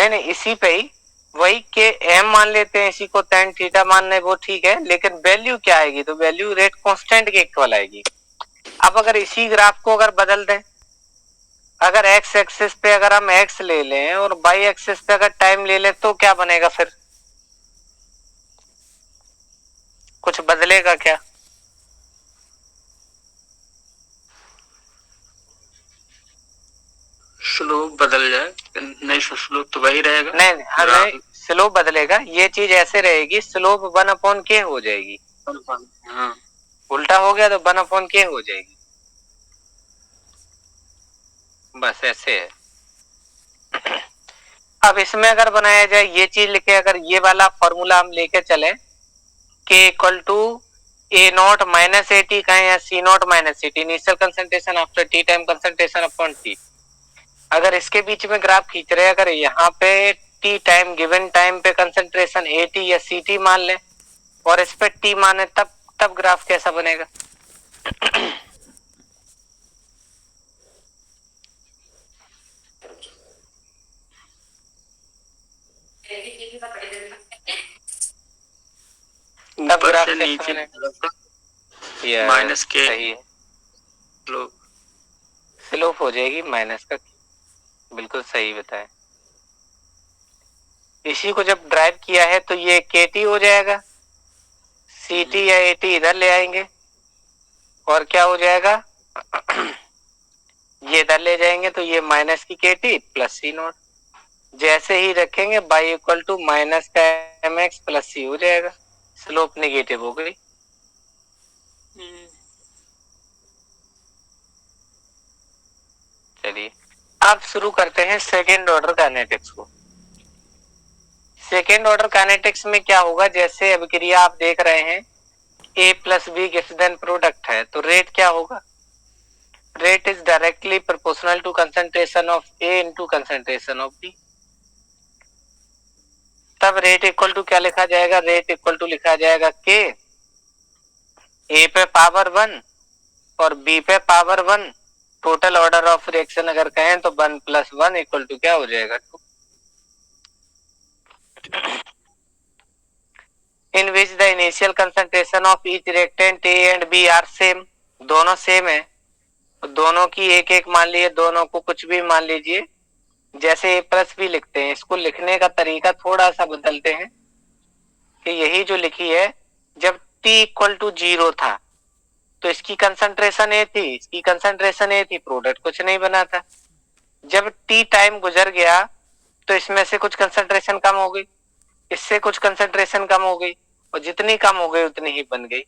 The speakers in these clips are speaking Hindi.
नहीं नहीं, इसी पे ही वही के एम मान लेते हैं, इसी को tan थीटा मान ले, वो ठीक है, लेकिन वैल्यू क्या आएगी, तो वैल्यू रेट कांस्टेंट के इक्वल आएगी। अब अगर इसी ग्राफ को अगर बदल दें, अगर एक्स एक्सिस पे अगर हम एक्स ले लें और वाई एक्सिस पे अगर टाइम ले लें, तो क्या बनेगा फिर, कुछ बदलेगा क्या? स्लोप बदल जाए? नहीं, स्लोप तो वही रहेगा। नहीं नहीं, स्लोप बदलेगा, ये चीज ऐसे रहेगी, स्लोप 1/k हो जाएगी। हाँ, उल्टा हो गया तो 1/k हो जाएगी, बस ऐसे है। अब इसमें अगर बनाया जाए ये चीज लिखे, अगर ये वाला फॉर्मूला हम लेके चले, के equal to A naught minus A T कहें या C naught minus C T, initial concentration after T time concentration upon T. अगर इसके बीच में ग्राफ खींच रहे, अगर यहाँ पे टी टाइम गिवन टाइम पे कंसंट्रेशन ए टी या सी टी मान ले और इस पे टी माने, तब ग्राफ कैसा बनेगा? तब ग्राफ से नीचे माइनस के सही है, स्लोप हो जाएगी माइनस का, बिल्कुल सही बताए। इसी को जब ड्राइव किया है तो ये के टी हो जाएगा, सी टी या ए टी इधर ले आएंगे और क्या हो जाएगा, ये इधर ले जाएंगे तो ये माइनस की के टी प्लस सी नॉट, जैसे ही रखेंगे बाई इक्वल टू माइनस का एम एक्स प्लस सी हो जाएगा, स्लोप निगेटिव हो गई। चलिए अब शुरू करते हैं सेकेंड ऑर्डर काइनेटिक्स को। सेकेंड ऑर्डर काइनेटिक्स में क्या होगा, जैसे अभिक्रिया आप देख रहे हैं A plus B gives then product है, तो रेट क्या होगा, rate is directly proportional to concentration of A into concentration of B. तब रेट इक्वल टू क्या लिखा जाएगा, रेट इक्वल टू लिखा जाएगा के ए पे पावर 1 और बी पे power 1, total order of reaction अगर कहें तो 1 + 1 इक्वल टू क्या हो जाएगा, 2। In which the initial concentration of each reactant A and B are same, दोनों सेम है, दोनों की एक एक मान लीजिए, दोनों को कुछ भी मान लीजिए, जैसे ए प्लस भी लिखते हैं, इसको लिखने का तरीका थोड़ा सा बदलते हैं कि यही जो लिखी है, जब टी इक्वल टू 0 था तो इसकी कंसंट्रेशन ए थी, इसकी कंसंट्रेशन ए थी, प्रोडक्ट कुछ नहीं बना था। जब टी टाइम गुजर गया तो इसमें से कुछ कंसंट्रेशन कम हो गई, इससे कुछ कंसंट्रेशन कम हो गई, और जितनी कम हो गई उतनी ही बन गई।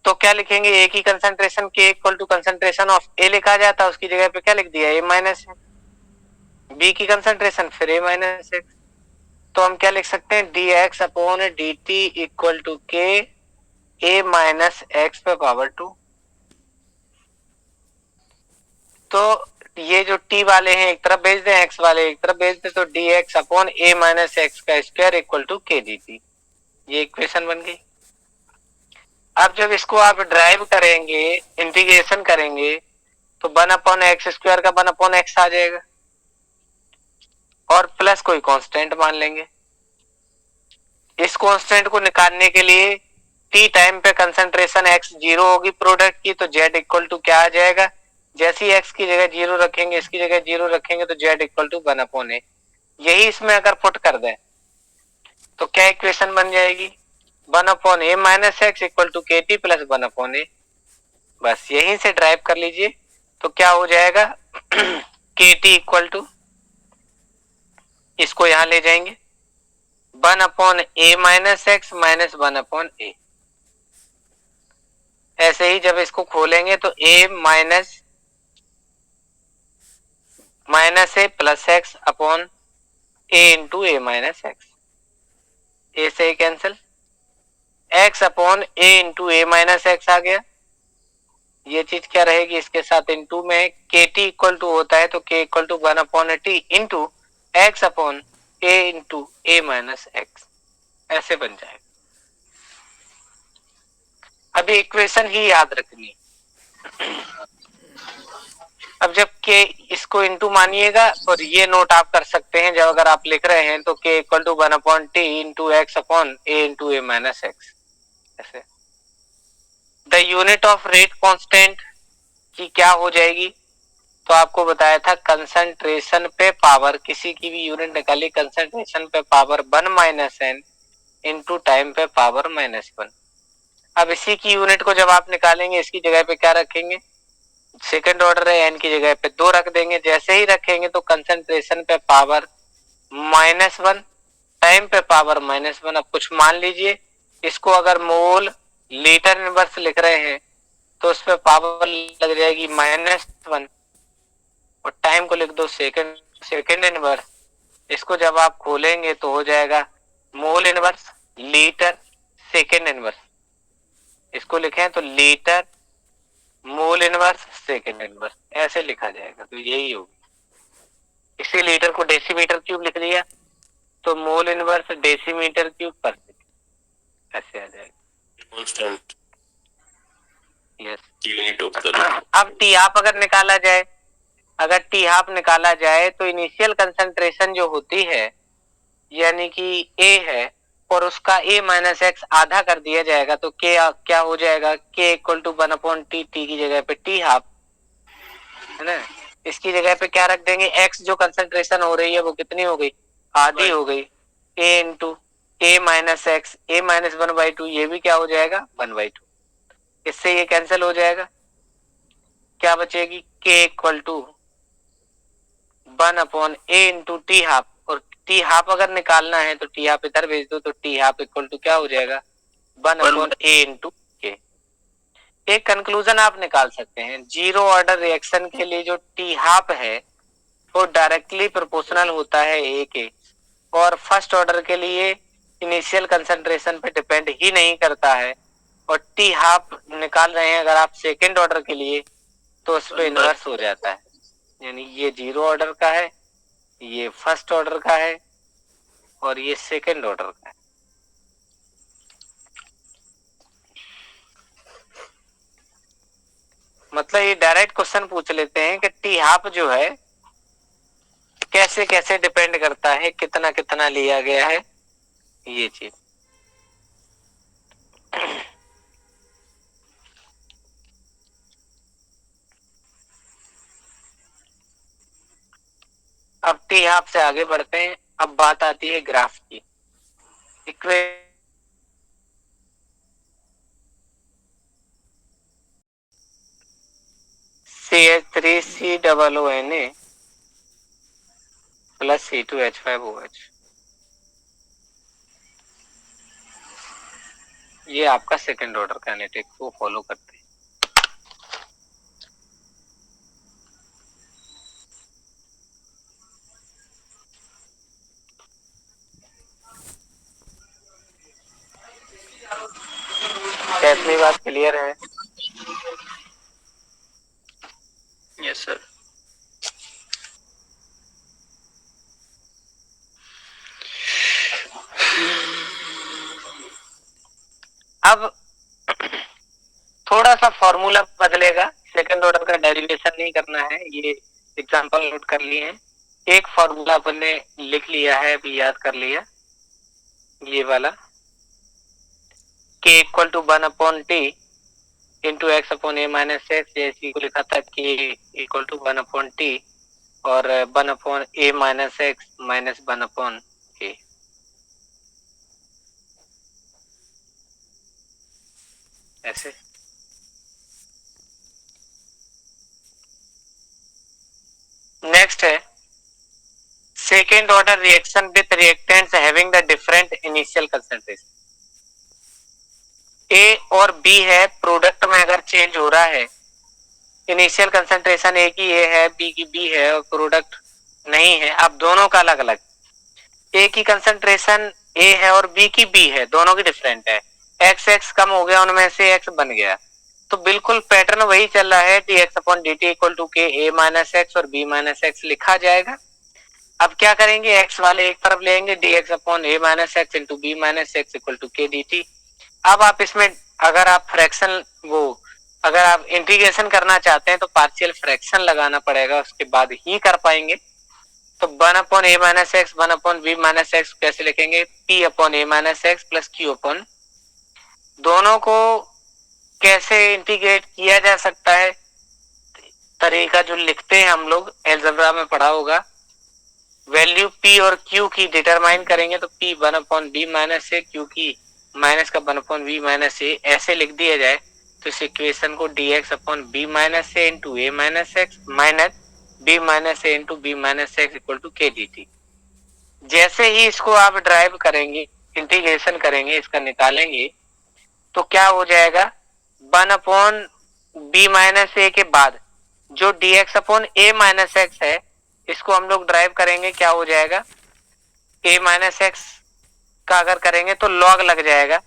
तो क्या लिखेंगे, ए की कंसंट्रेशन के इक्वल टू कंसंट्रेशन ऑफ ए लिखा जाता, उसकी जगह पे क्या लिख दिया, ए माइनस बी की कंसंट्रेशन फिर ए माइनस एक्स। तो हम क्या लिख सकते हैं, d x upon d t equal to k a minus x पे पावर 2। तो ये जो टी वाले हैं एक तरफ भेज दें, एक्स वाले एक तरफ भेज दें, तो डी एक्स अपॉन ए माइनस एक्स का square equal to k d T, ये इक्वेशन बन गई। अब जब इसको आप ड्राइव करेंगे, इंटीग्रेशन करेंगे, तो 1/x² का 1/x आ जाएगा और प्लस कोई कांस्टेंट मान लेंगे। इस कांस्टेंट को निकालने के लिए टी टाइम पे कंसंट्रेशन x 0 होगी प्रोडक्ट की, तो z इक्वल टू क्या आ जाएगा, जैसे ही x की जगह 0 रखेंगे, इसकी जगह 0 रखेंगे, तो z इक्वल टू 1/a। यही इसमें अगर पुट कर दें तो क्या इक्वेशन बन जाएगी, 1/a minus x equal to k t plus 1/a। बस यहीं से ड्राइव कर लीजिए, तो क्या हो जाएगा, के टी इक्वल टू, इसको यहां ले जाएंगे 1/a minus x minus 1/a। ऐसे ही जब इसको खोलेंगे तो a minus A plus X upon a into A minus X, A से ही cancel, x upon a into A minus X आ गया। ये चीज क्या रहेगी, इसके साथ इंटू में के टी इक्वल टू होता है, तो k equal to 1/t into x upon a into A minus x, ऐसे बन जाएगा। अभी इक्वेशन ही याद रखनी। अब जब के इसको इनटू मानिएगा और ये नोट आप कर सकते हैं जब अगर आप लिख रहे हैं तो k equal to 1/t into x upon a into a minus x. ऐसे the unit of rate constant की क्या हो जाएगी, तो आपको बताया था कंसंट्रेशन पे पावर, किसी की भी यूनिट निकाली कंसंट्रेशन पे power 1 minus n into time पे पावर -1। अब इसी की यूनिट को जब आप निकालेंगे इसकी जगह पे क्या रखेंगे, सेकंड ऑर्डर है एन की जगह पे 2 रख देंगे। जैसे ही रखेंगे तो कंसंट्रेशन पे पावर -1 टाइम पे पावर -1। अब कुछ मान लीजिए, इसको अगर मोल लीटर इनवर्स लिख रहे हैं तो उस पे पावर लग जाएगी -1 और टाइम को लिख दो सेकंड इनवर्स। इसको जब आप खोलेंगे तो हो जाएगा mole inverse litre second inverse. इसको लिखें तो litre mole inverse second inverse, ऐसे लिखा जाएगा। तो यही होगी, इसी लीटर को डेसीमीटर क्यूब लिख लिया तो मोल इनवर्स डेसीमीटर क्यूब पर सेकंड, ऐसे आ जाएगा constant. Yes, unit of the. अब टी हाफ अगर निकाला जाए, अगर टी हाफ निकाला जाए तो इनिशियल कंसंट्रेशन जो होती है यानी कि A है और उसका A माइनस एक्स आधा कर दिया जाएगा तो क्या हो जाएगा, K equal to 1/t, T की जगह पे टी हाफ है ना, इसकी जगह पे क्या रख देंगे, x जो कंसंट्रेशन हो रही है वो कितनी हो गई, आधी हो गई, A into A minus x, A minus 1/2, ये भी क्या हो जाएगा 1/2। इससे ये कैंसिल हो जाएगा, क्या बचेगी K equal to 1/A into t half. और टी हाफ अगर निकालना है तो टी हाफ इधर भेज दो तो टी हाफ इक्वल टू क्या हो जाएगा 1/A इंटू के। एक कंक्लूजन आप निकाल सकते हैं, जीरो ऑर्डर रिएक्शन के लिए जो टी हाफ है वो डायरेक्टली प्रोपोर्शनल होता है ए के, और फर्स्ट ऑर्डर के लिए इनिशियल कंसंट्रेशन पे डिपेंड ही नहीं करता है। और टी हाफ निकाल रहे हैं अगर आप सेकेंड ऑर्डर के लिए तो उस पर इनवर्स हो जाता है, यानी ये जीरो ऑर्डर का है, ये फर्स्ट ऑर्डर का है और ये सेकेंड ऑर्डर का है। मतलब ये डायरेक्ट क्वेश्चन पूछ लेते हैं कि टी हाफ जो है कैसे कैसे डिपेंड करता है, कितना कितना लिया गया है, ये चीज। अब टी हाफ से आगे बढ़ते हैं। अब बात आती है ग्राफ की। CH3COONA प्लस C2H5OH, ये आपका सेकेंड ऑर्डर काइनेटिक को फॉलो करते हैं। कैसी बात क्लियर है? Yes sir. अब थोड़ा सा फॉर्मूला बदलेगा, सेकंड ऑर्डर का डेरिवेशन नहीं करना है, ये एग्जांपल नोट कर लिए हैं। एक फॉर्मूला अपन ने लिख लिया है, अभी याद कर लिया, ये वाला k equal to 1/t into x upon A minus x, जैसी को लिखा था k इक्वल टू 1/t और 1/a minus x minus 1/a। ऐसे नेक्स्ट है second order reaction with reactants having the different initial concentration. A और बी है, प्रोडक्ट में अगर चेंज हो रहा है, इनिशियल कंसंट्रेशन ए की ए है, बी की बी है और प्रोडक्ट नहीं है, अब दोनों का अलग अलग, ए की कंसंट्रेशन ए है और बी की बी है, दोनों की डिफरेंट है, एक्स एक्स कम हो गया, उनमें से एक्स बन गया, तो बिल्कुल पैटर्न वही चल रहा है, dx upon dt equal to k a minus x और b माइनस एक्स लिखा जाएगा। अब क्या करेंगे, x वाले एक तरफ लेंगे, dx upon a minus x into b minus x equal to k dt। अब आप इसमें अगर आप फ्रैक्शन वो अगर आप इंटीग्रेशन करना चाहते हैं तो पार्शियल फ्रैक्शन लगाना पड़ेगा, उसके बाद ही कर पाएंगे। तो 1 अपॉन ए minus X 1 upon B minus X कैसे लिखेंगे, पी अपॉन ए minus X plus Q upon, दोनों को कैसे इंटीग्रेट किया जा सकता है, तरीका जो लिखते हैं हम लोग अलजेब्रा में पढ़ा होगा। वैल्यू p और q की डिटरमाइन करेंगे तो p 1 अपॉन बी माइनस ए, क्यू की माइनस का 1 अपॉन बी माइनस ए ऐसे लिख दिया जाए तो इस इक्वेशन को dx upon B minus A into A minus x minus b minus A into b minus x equal to k d t. जैसे ही इसको आप ड्राइव करेंगे, इंटीग्रेशन करेंगे, इसका निकालेंगे तो क्या हो जाएगा, 1 अपॉन बी माइनस ए के बाद जो dx अपॉन ए माइनस एक्स है इसको हम लोग ड्राइव करेंगे, क्या हो जाएगा, a माइनस एक्स का अगर करेंगे तो लॉग लग जाएगा,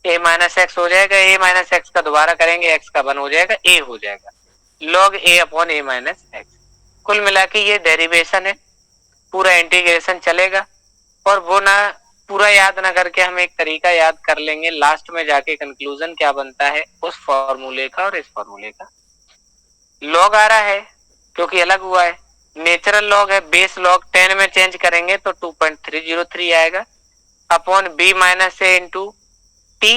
a माइनस एक्स हो जाएगा, a माइनस एक्स का दोबारा करेंगे x का 1 हो जाएगा, a हो जाएगा, log a upon a minus x. कुल मिला के ये डेरिवेशन है, पूरा इंटीग्रेशन चलेगा। और वो ना पूरा याद ना करके हम एक तरीका याद कर लेंगे, लास्ट में जाके कंक्लूजन क्या बनता है उस फॉर्मूले का और इस फॉर्मूले का। लॉग आ रहा है क्योंकि अलग हुआ है, नेचुरल लॉग है, बेस लॉग 10 में चेंज करेंगे तो 2.303 आएगा upon B minus A into T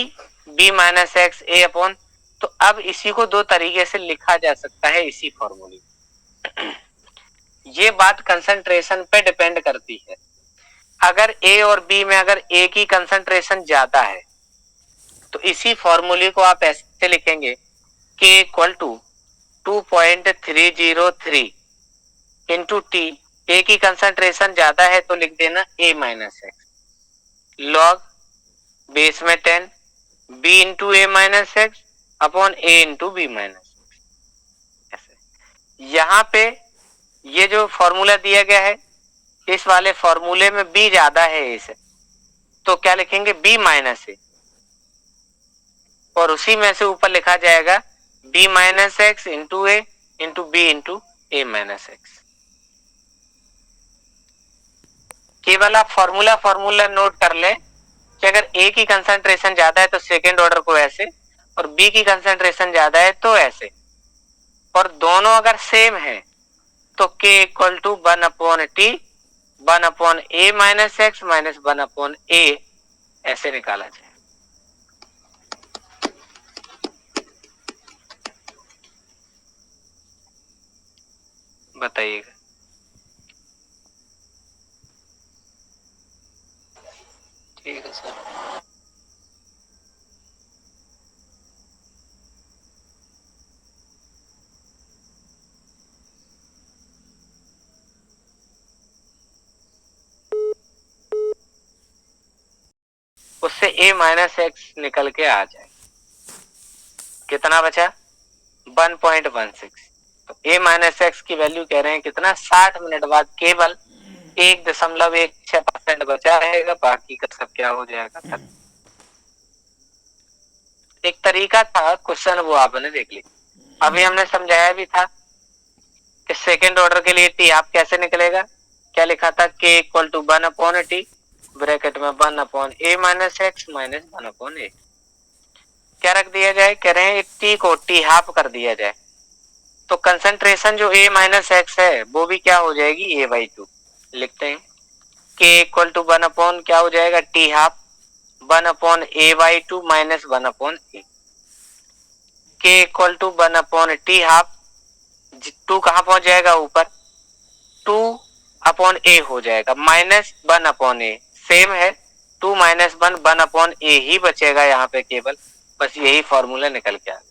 B minus X A upon. तो अब इसी को दो तरीके से लिखा जा सकता है इसी फॉर्मूले। ये बात कंसंट्रेशन पे डिपेंड करती है। अगर ए और बी में अगर ए की कंसंट्रेशन ज्यादा है तो इसी फॉर्मूले को आप ऐसे लिखेंगे के इक्वल टू 2.303 इंटू टी, ए की कंसंट्रेशन ज्यादा है तो लिख देना ए माइनस एक्स लॉग बेस में 10 बी इंटू ए माइनस एक्स अपॉन ए इंटू बी माइनस एक्स। यहाँ पे ये जो फॉर्मूला दिया गया है इस वाले फॉर्मूले में बी ज्यादा है इसे, तो क्या लिखेंगे बी माइनस ए, और उसी में से ऊपर लिखा जाएगा बी माइनस एक्स इंटू ए इंटू बी इंटू ए माइनस एक्स। केवल आप फॉर्मूला नोट कर ले कि अगर ए की कंसंट्रेशन ज्यादा है तो सेकेंड ऑर्डर को ऐसे, और बी की कंसंट्रेशन ज्यादा है तो ऐसे, और दोनों अगर सेम है तो k equal to 1 upon t 1 upon A minus x minus 1 upon a ऐसे निकाला जाए। बताइएगा। ठीक है सर। उससे a माइनस एक्स निकल के आ जाए, कितना बचा 1.16। तो a माइनस एक्स की वैल्यू कह रहे हैं कितना, 60 मिनट बाद केवल 1.16% बचा रहेगा, बाकी का सब क्या हो जाएगा। एक तरीका था क्वेश्चन, वो आपने देख ली। अभी हमने समझाया भी था कि सेकेंड ऑर्डर के लिए टी आप कैसे निकलेगा, क्या लिखा था k equal to 1 upon t bracket में 1 upon A minus x minus 1 upon a. क्या रख दिया जाए, कह रहे हैं टी को टी हाफ कर दिया जाए तो कंसंट्रेशन जो ए माइनस एक्स है वो भी क्या हो जाएगी ए बाई 2। लिखते हैं के इक्वल टू 1 अपॉन क्या हो जाएगा t half 1 upon a by 2 minus 1 upon a. K equal to 1 upon t half, 2 कहां पहुंच जाएगा ऊपर, 2 अपॉन ए हो जाएगा माइनस 1 अपॉन ए, सेम है 2 माइनस 1 अपॉन ए ही बचेगा यहाँ पे केवल, बस यही फॉर्मूला निकल के आ गया।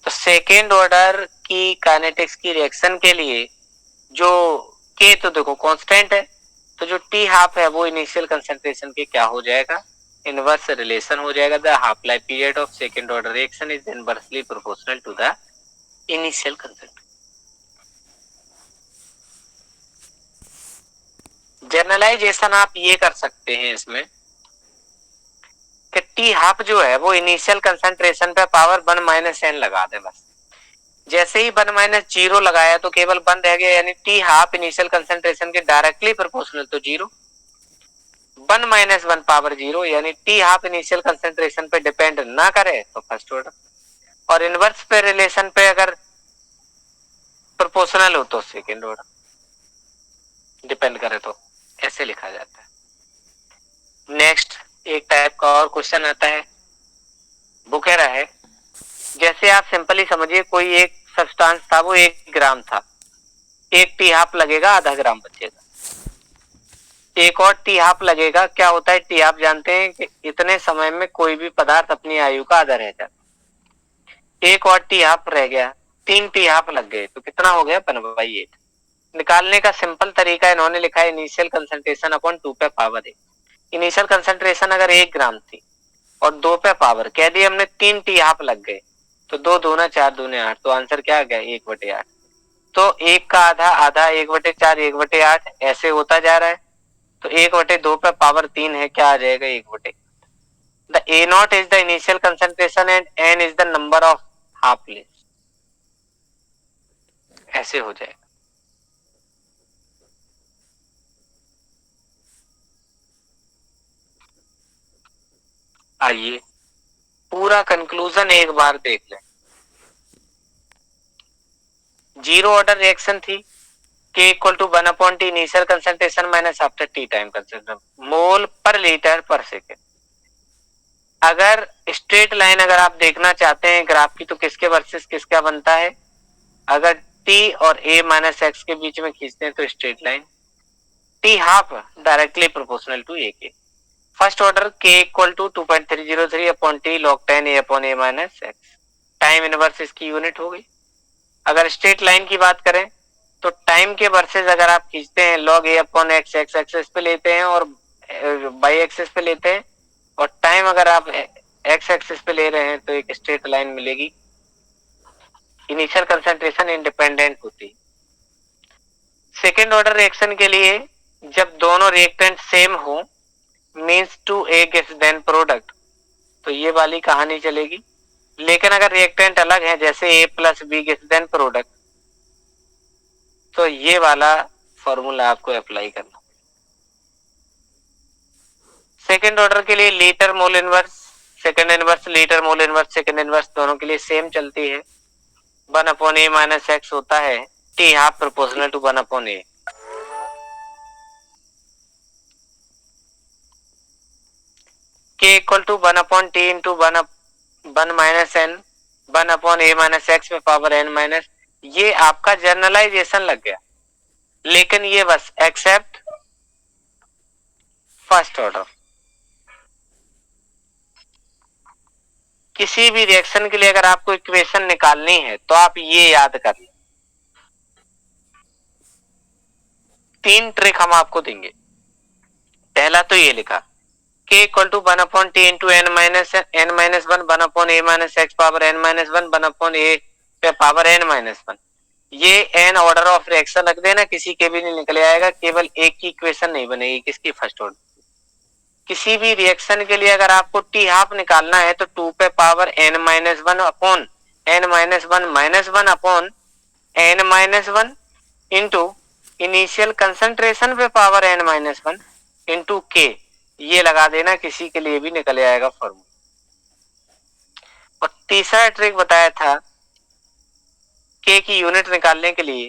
तो सेकेंड ऑर्डर की काइनेटिक्स की रिएक्शन के लिए जो के तो देखो कांस्टेंट है, तो जो टी हाफ है वो इनिशियल कंसंट्रेशन के क्या हो जाएगा, इनवर्स रिलेशन हो जाएगा। The half life period of second order reaction is inversely proportional to the initial concentration. Generalization आप ये कर सकते हैं इसमें कि टी हाफ जो है वो इनिशियल कंसंट्रेशन पे पावर 1 माइनस एन लगा दे बस। जैसे ही 1 माइनस 0 लगाया तो केवल 1 रह गया, यानी टी हाफ इनिशियल कंसंट्रेशन के डायरेक्टली प्रोपोर्शनल तो 0, 1 माइनस 1 पावर 0, यानी टी हाफ इनिशियल कंसंट्रेशन पे डिपेंड ना करे तो फर्स्ट ऑर्डर। और इनवर्स पे रिलेशन पे अगर प्रोपोर्शनल हो तो सेकेंड ऑर्डर, डिपेंड करे तो ऐसे लिखा जाता है। नेक्स्ट एक टाइप का और क्वेश्चन आता है, वो कह रहा है जैसे आप सिंपली समझिए कोई एक सब्सटेंस था, वो 1 ग्राम था, 1 टी हाफ लगेगा, आधा ग्राम बचेगा। एक और टी हाफ लगेगा, क्या होता है टी हाफ जानते हैं कि इतने समय में कोई भी पदार्थ अपनी आयु का आधा रह जाता है। एक और टी हाफ रह गया, 3 टी हाफ लग गए, तो कितना हो गया 1/8। निकालने का सिंपल तरीका इन्होंने लिखा है इनिशियल कंसंट्रेशन अपॉन 2 पे पावर 8। इनिशियल कंसंट्रेशन अगर 1 ग्राम थी और 2 पे पावर कह दिया हमने, 3 टी हाफ लग गए, तो 2 दूना 4 दूने 8, तो आंसर क्या आ गया 1/8। तो 1 का आधा आधा, 1/4 1/8 ऐसे होता जा रहा है। तो 1/2 पे पावर 3 है, क्या आ जाएगा 1/8। The a naught is the initial concentration and n is the number of half lives, ऐसे हो जाएगा। आइए पूरा कंक्लूजन एक बार देख लें। जीरो ऑर्डर रिएक्शन थी, K equal to 1/T initial concentration minus after T time concentration mole per litre पर सेकेंड। अगर स्ट्रेट लाइन अगर आप देखना चाहते हैं ग्राफ की, तो किसके वर्सेस किसका बनता है? अगर T और A माइनस एक्स के बीच में खींचते हैं तो straight line, T half directly proportional to A के। First order K equal to 2.303 upon T log 10 A upon A minus x. Time inverse इसकी यूनिट हो गई। अगर स्ट्रेट लाइन की बात करें तो टाइम के वर्सेस अगर आप खींचते हैं log A upon x, x axis पे लेते हैं और बाई एक्सेस पे लेते हैं, और टाइम अगर आप एक्स एक्सेस पे ले रहे हैं तो एक स्ट्रेट लाइन मिलेगी। इनिशियल कंसंट्रेशन इंडिपेंडेंट होती है। सेकेंड ऑर्डर रिएक्शन के लिए जब दोनों रिएक्टेंट सेम हो, means two a gets then product, तो ये वाली कहानी चलेगी। लेकिन अगर रिएक्टेंट अलग है, जैसे a plus b gets then product, तो ये वाला फॉर्मूला आपको अप्लाई करना। सेकेंड ऑर्डर के लिए litre mole inverse, second inverse, litre mole inverse, second inverse दोनों के लिए सेम चलती है। 1/A माइनस एक्स होता है t half proportional to 1/A। K equal to 1/T into 1 minus n, 1/A minus x में पावर एन माइनस। ये आपका जर्नलाइजेशन लग गया, लेकिन ये बस एक्सेप्ट फर्स्ट ऑर्डर। किसी भी रिएक्शन के लिए अगर आपको इक्वेशन निकालनी है तो आप ये याद कर लें। 3 ट्रिक हम आपको देंगे। पहला तो ये लिखा K equal to 1/T into n minus 1 1/A minus x power n minus 1 1/A पे पावर n माइनस 1। ये n ऑर्डर ऑफ रिएक्शन रख देना, किसी के भी नहीं निकल आएगा, केवल एक की इक्वेशन नहीं बनेगी, किसकी? First order. किसी भी रिएक्शन के लिए अगर आपको टी हाफ निकालना है तो 2 पे power n minus 1 upon n minus 1 minus 1 upon n minus 1 into initial concentration पे power n minus 1 into K, ये लगा देना, किसी के लिए भी निकल आएगा फॉर्मूला। और तीसरा ट्रिक बताया था K की यूनिट निकालने के लिए,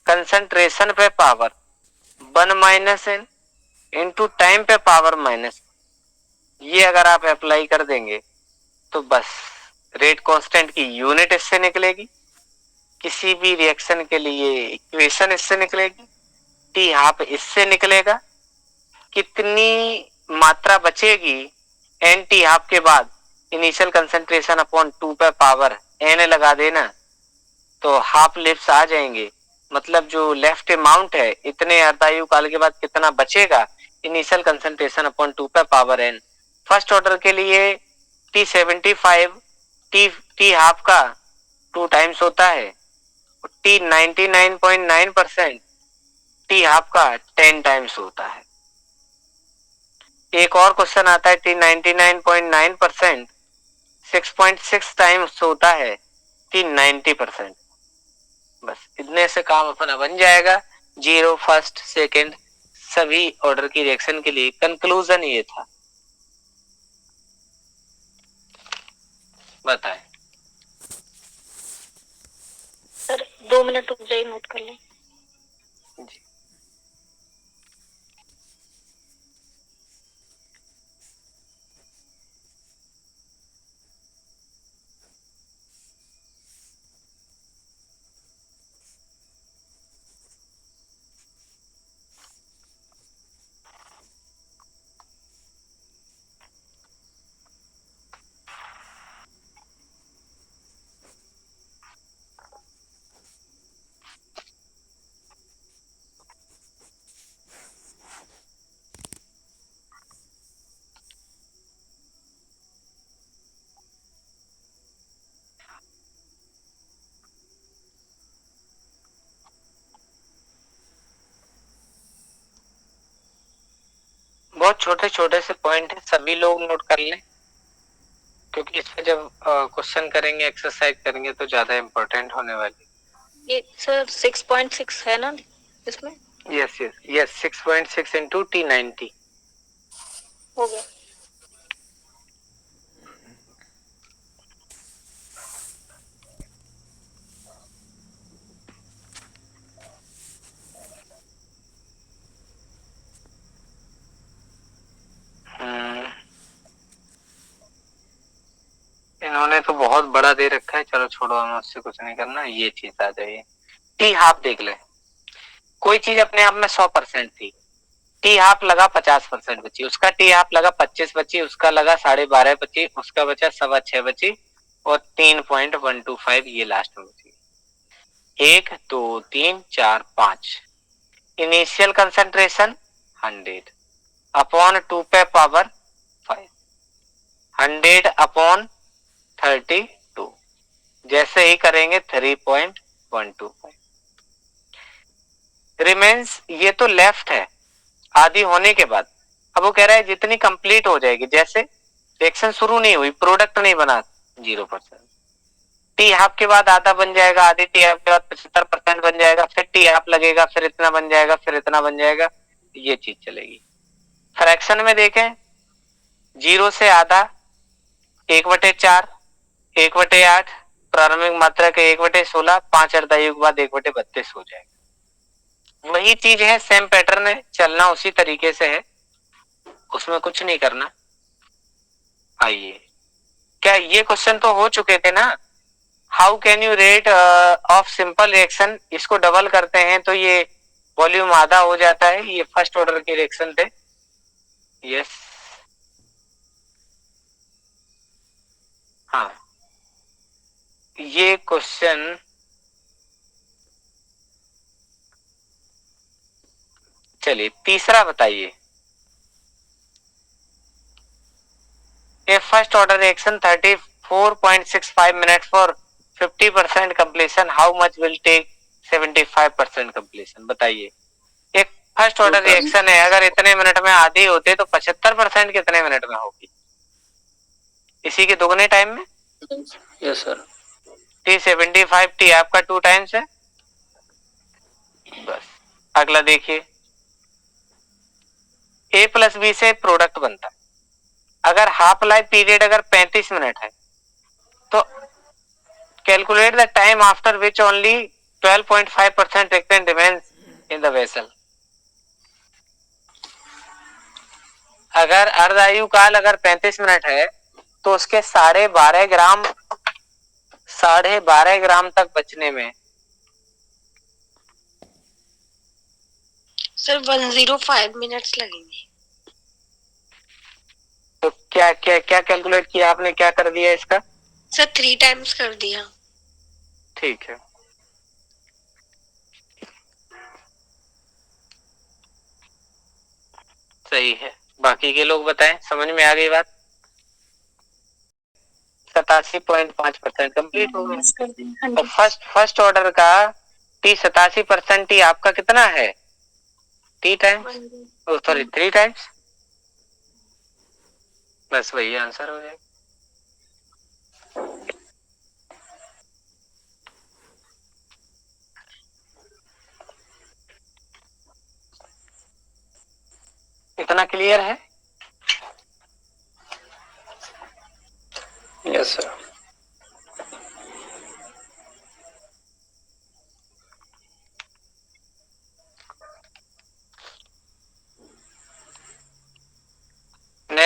कंसंट्रेशन पे power 1 minus n into time पे पावर माइनस, ये अगर आप अप्लाई कर देंगे तो बस रेट कांस्टेंट की यूनिट इससे निकलेगी, किसी भी रिएक्शन के लिए इक्वेशन इससे निकलेगी, टी हाफ इससे निकलेगा, कितनी मात्रा बचेगी एन टी हाफ के बाद, इनिशियल कंसंट्रेशन अपॉन 2 पे पावर एन लगा देना, तो हाफ लिप्स आ जाएंगे। मतलब जो लेफ्ट अमाउंट है, इतने अर्धायु काल के बाद कितना बचेगा, इनिशियल कंसंट्रेशन अपॉन 2 पे पावर एन। फर्स्ट ऑर्डर के लिए T75 टी हाफ का 2 टाइम्स होता है, T 99.9% टी हाफ का 10 टाइम्स होता है। एक और क्वेश्चन आता है T 99.9% 6.6 टाइम्स होता है T 90%। बस इतने से काम अपना बन जाएगा। जीरो, फर्स्ट, सेकंड सभी ऑर्डर की रिएक्शन के लिए कंक्लूजन ये था। बताएं। 2 मिनट रुक जाइए, नोट कर लें। जी। बहुत छोटे छोटे से पॉइंट है, सभी लोग नोट कर लें, क्योंकि इसमें जब क्वेश्चन करेंगे, एक्सरसाइज करेंगे तो ज्यादा इम्पोर्टेंट होने वाली। ये सर 6.6 है ना इसमें? Yes yes yes, 6.6 into T90 हो गया। इन्होंने तो बहुत बड़ा दे रखा है, चलो छोड़ो, हमें उससे कुछ नहीं करना, ये चीज आ जाइए। टी हाफ देख ले, कोई चीज अपने आप में 100% थी, टी हाफ लगा 50% बची, उसका टी हाफ लगा 25 बची, उसका लगा 12.5 बची, उसका बचा 6.25 बची, और 3.125 ये लास्ट में बची। 1 2 3 4 5, इनिशियल कंसंट्रेशन 100 अपॉन 2 पे पावर 5, 100 अपॉन 32, जैसे ही करेंगे 3.125 रिमेन्स। ये तो लेफ्ट है आधी होने के बाद। अब वो कह रहा है जितनी कंप्लीट हो जाएगी, जैसे रिएक्शन शुरू नहीं हुई, प्रोडक्ट नहीं बना, 0%। टी हाफ के बाद आधा बन जाएगा, आधे टी हाफ के बाद 75% बन जाएगा, फिर टी हाफ लगेगा, फिर इतना बन जाएगा, फिर इतना बन जाएगा, ये चीज चलेगी। फ्रैक्शन में देखें, 0 से आधा 1/4, 1/8, प्रारंभिक मात्रा के 1/16, 5 अर्धायु के बाद 1/32 हो जाएगा। वही चीज है, सेम पैटर्न है, चलना उसी तरीके से है, उसमें कुछ नहीं करना। आइए, क्या ये क्वेश्चन तो हो चुके थे ना, how can you rate of simple reaction, इसको डबल करते हैं तो ये वॉल्यूम आधा हो जाता है, ये फर्स्ट ऑर्डर के रिएक्शन थे। यस, हाँ, ये क्वेश्चन चलिए तीसरा बताइए। A first order reaction 34.65 minutes for 50% completion, how much will take 75% completion, बताइए। एक फर्स्ट ऑर्डर रिएक्शन है, अगर इतने मिनट में आधी होते तो 75% कितने मिनट में होगी? इसी के दोगुने टाइम में। Yes sir. T75 टी आपका 2 टाइम्स है। बस अगला देखिए, A प्लस बी से प्रोडक्ट बनता है, अगर हाफ लाइफ पीरियड अगर 35 मिनट है तो calculate the time after which only 12.5% reactant remains in the vessel। अगर अर्धायु काल अगर 35 मिनट है तो उसके 12.5 ग्राम तक बचने में सर 105 मिनट्स लगेंगे। तो क्या क्या क्या कैलकुलेट किया आपने, क्या कर दिया इसका? सर 3 टाइम्स कर दिया। ठीक है, सही है। बाकी के लोग बताएं, समझ में आ गई बात? 87.5% कंप्लीट हो गया। तो फर्स्ट ऑर्डर का टी 87% टी आपका कितना है? टी टाइम्स, सॉरी 3 टाइम्स, बस वही आंसर हो जाएगा। इतना क्लियर है? Yes sir.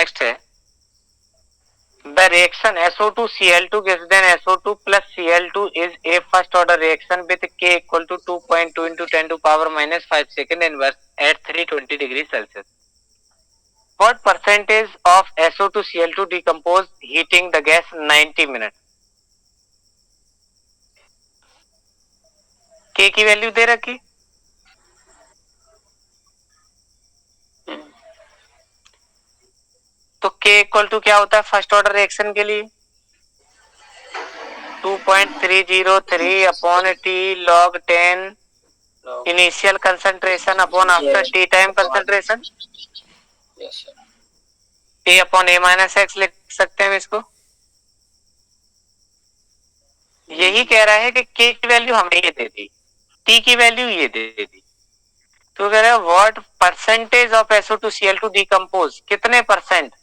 नेक्स्ट है the reaction SO2 Cl2 greater than SO2 plus Cl2 is a first order reaction with K equal to 2.2 into 10 to power minus 5 second inverse at 320 degrees Celsius. What percentage of SO2 Cl2 decompose heating the gas 90 minutes? K की वैल्यू दे रखी, तो K इक्वल टू क्या होता है फर्स्ट ऑर्डर रिएक्शन के लिए 2.303 upon t log 10 initial concentration upon after T time concentration a upon A minus x लिख सकते हैं इसको। यही कह रहा है कि के की वैल्यू हमें ये दे दी, टी की वैल्यू ये दे दी, तो कह रहा है what percentage of SO2 Cl2 decompose, कितने परसेंट,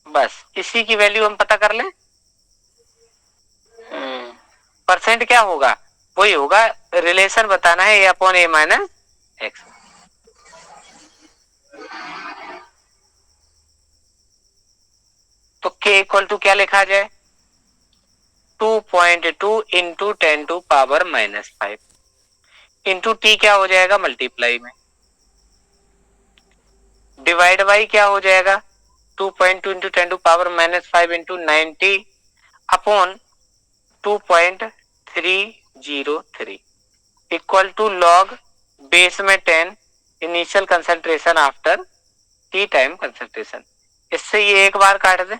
बस इसी की वैल्यू हम पता कर लें। परसेंट क्या होगा, वही होगा, रिलेशन बताना है a upon A minus x. तो के इक्वल टू क्या लिखा जाए 2.2 into 10 to power minus 5 into t क्या हो जाएगा मल्टीप्लाई में, डिवाइड बाई क्या हो जाएगा 2.2 into 10 to power minus 5 into 90 upon 2.303 equal to log base में 10 initial concentration after T time concentration. इससे ये एक बार काट दे,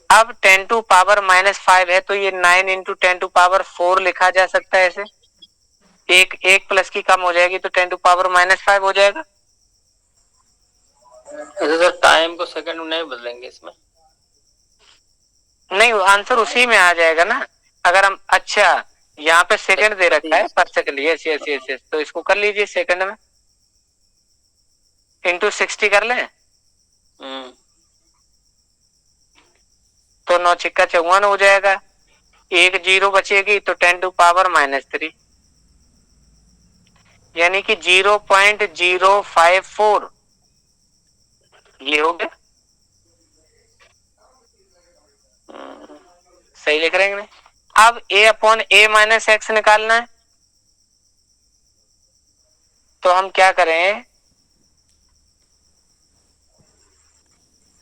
अब 10 टू पावर माइनस 5 है तो ये 9 इंटू 10 टू पावर 4 लिखा जा सकता है ऐसे, एक प्लस की कम हो जाएगी तो 10 टू पावर माइनस 5 हो जाएगा। अच्छा सर टाइम को सेकंड में नहीं बदलेंगे इसमें? नहीं, आंसर उसी में आ जाएगा ना, अगर हम, अच्छा यहाँ पे सेकंड दे रखा है पर second, yes yes yes yes, तो इसको कर लीजिए सेकंड में इंटू 60 कर लें, तो 9 छिक्का 54 हो जाएगा, एक जीरो बचेगी तो 10 टू पावर माइनस 3 यानी कि 0.054 ये हो गया। सही लिख रहे हैं। अब a upon A minus x निकालना है, तो हम क्या करें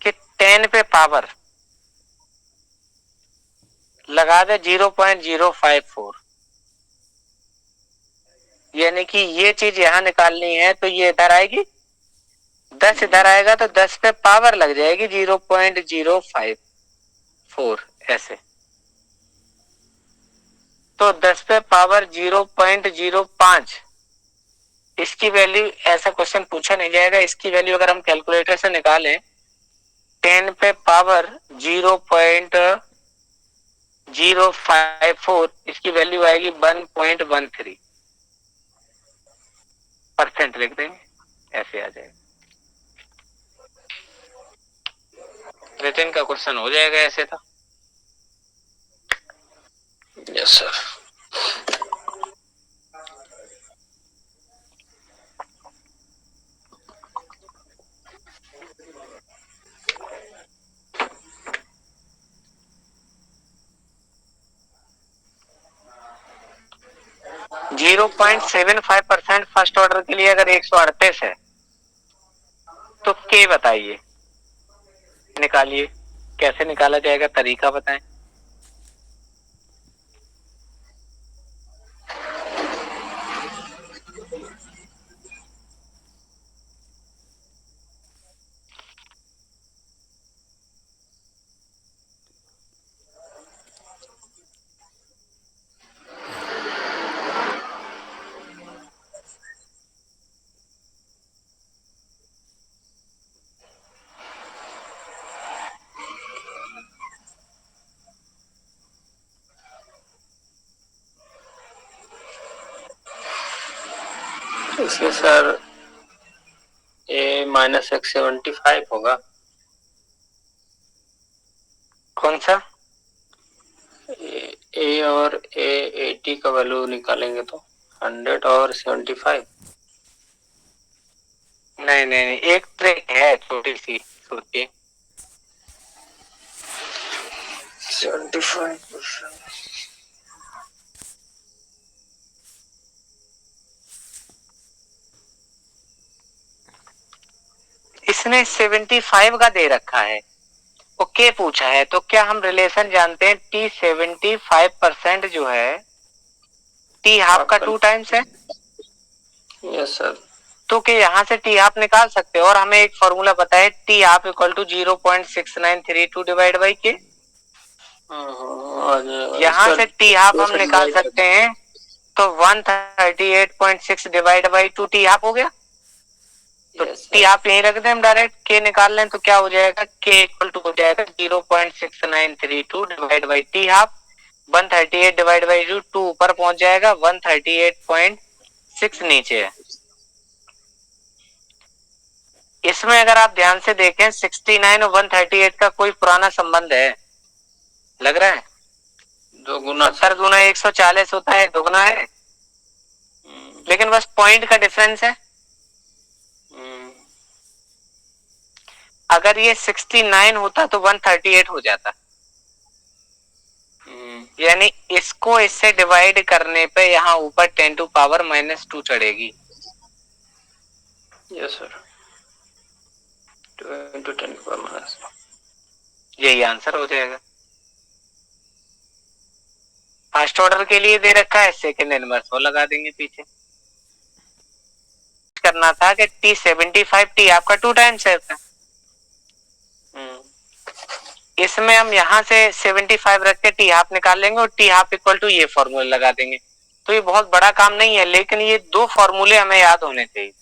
कि 10 पे पावर लगा दे 0.054 यानी कि ये चीज यहां निकालनी है तो ये इधर आएगी, 10 इधर आएगा तो 10 पे पावर लग जाएगी 0.054 ऐसे, तो 10 पे पावर 0.05 इसकी वैल्यू, ऐसा क्वेश्चन पूछा नहीं जाएगा, इसकी वैल्यू अगर हम कैलकुलेटर से निकालें 10 पे पावर 0.054 इसकी वैल्यू आएगी 1.13 परसेंट लिख देंगे, ऐसे आ जाएगा। रिटर्न का क्वेश्चन हो जाएगा ऐसे तो। Yes sir. 0.75% फर्स्ट ऑर्डर के लिए अगर 138 है तो के बताइए, निकालिए, कैसे निकाला जाएगा, तरीका बताएं। इसमें सर ए माइनस एक्स 75 होगा। कौन सा ए और ए 80 का वैल्यू निकालेंगे तो 100 और 75। नहीं नहीं नहीं, एक ट्रिक है छोटी सी, सोचिए। 75%। इसने 75 का दे रखा है, ओके पूछा है, तो क्या हम रिलेशन जानते हैं? टी 75% जो है टी हाफ का 2 टाइम्स है। Yes sir. तो क्या यहाँ से टी हाफ निकाल सकते हैं? और हमें एक फॉर्मूला पता है, t half equal to 0.6932 divide by k. यहाँ से टी हाफ हम निकाल सकते हैं, तो 138.6 डिवाइड बाई 2 टी हाफ हो गया। तो टी आप यहीं रख दें, हम डायरेक्ट के निकाल लें तो क्या हो जाएगा, के इक्वल टू हो जाएगा 0.6932 divide by T half. 138 divide by 2 ऊपर पहुंच जाएगा, 138.6 नीचे है। इसमें अगर आप ध्यान से देखें 69 और 138 का कोई पुराना संबंध है, लग रहा है? 2 गुना 70 गुना 140 होता है, 2 गुना है, लेकिन बस पॉइंट का डिफरेंस है। अगर ये 69 होता तो 138 हो जाता, यानी इसको इससे डिवाइड करने पे यहाँ ऊपर 10 टू पावर -2 चढ़ेगी। यस सर, 2 × 10 की पावर -2, यही आंसर हो जाएगा। फर्स्ट ऑर्डर के लिए दे रखा है, सेकंड इनवर्स वो लगा देंगे पीछे। करना था कि T75 टी आपका 2 टाइम्स है, इसमें हम यहाँ से 75 रख के टी हाफ निकाल लेंगे और टी हाफ इक्वल टू ये फॉर्मूला लगा देंगे। तो ये बहुत बड़ा काम नहीं है, लेकिन ये 2 फॉर्मूले हमें याद होने चाहिए।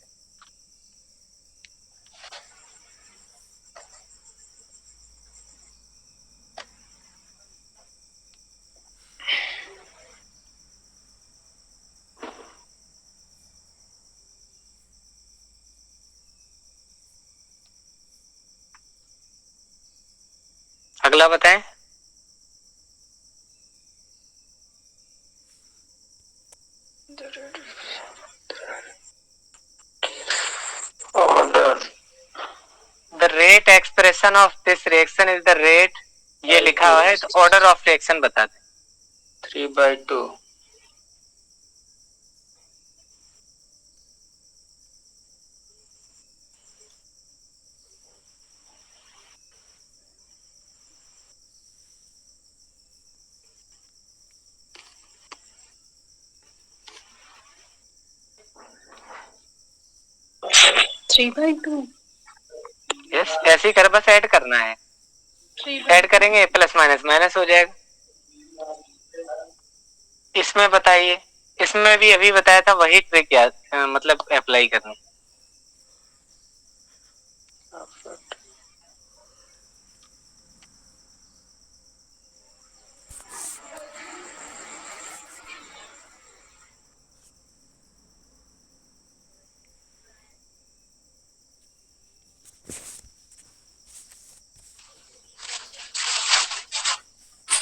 अगला बताएं। Order the rate expression of this reaction is the rate, ये लिखा हुआ है, तो ऑर्डर ऑफ रिएक्शन बता दें। 3/2। यस, ऐसे ही कर, बस ऐड करना है, ऐड करेंगे प्लस माइनस माइनस हो जाएगा। इसमें बताइए, इसमें भी अभी बताया था वही ट्रिक याद, मतलब अप्लाई करनी।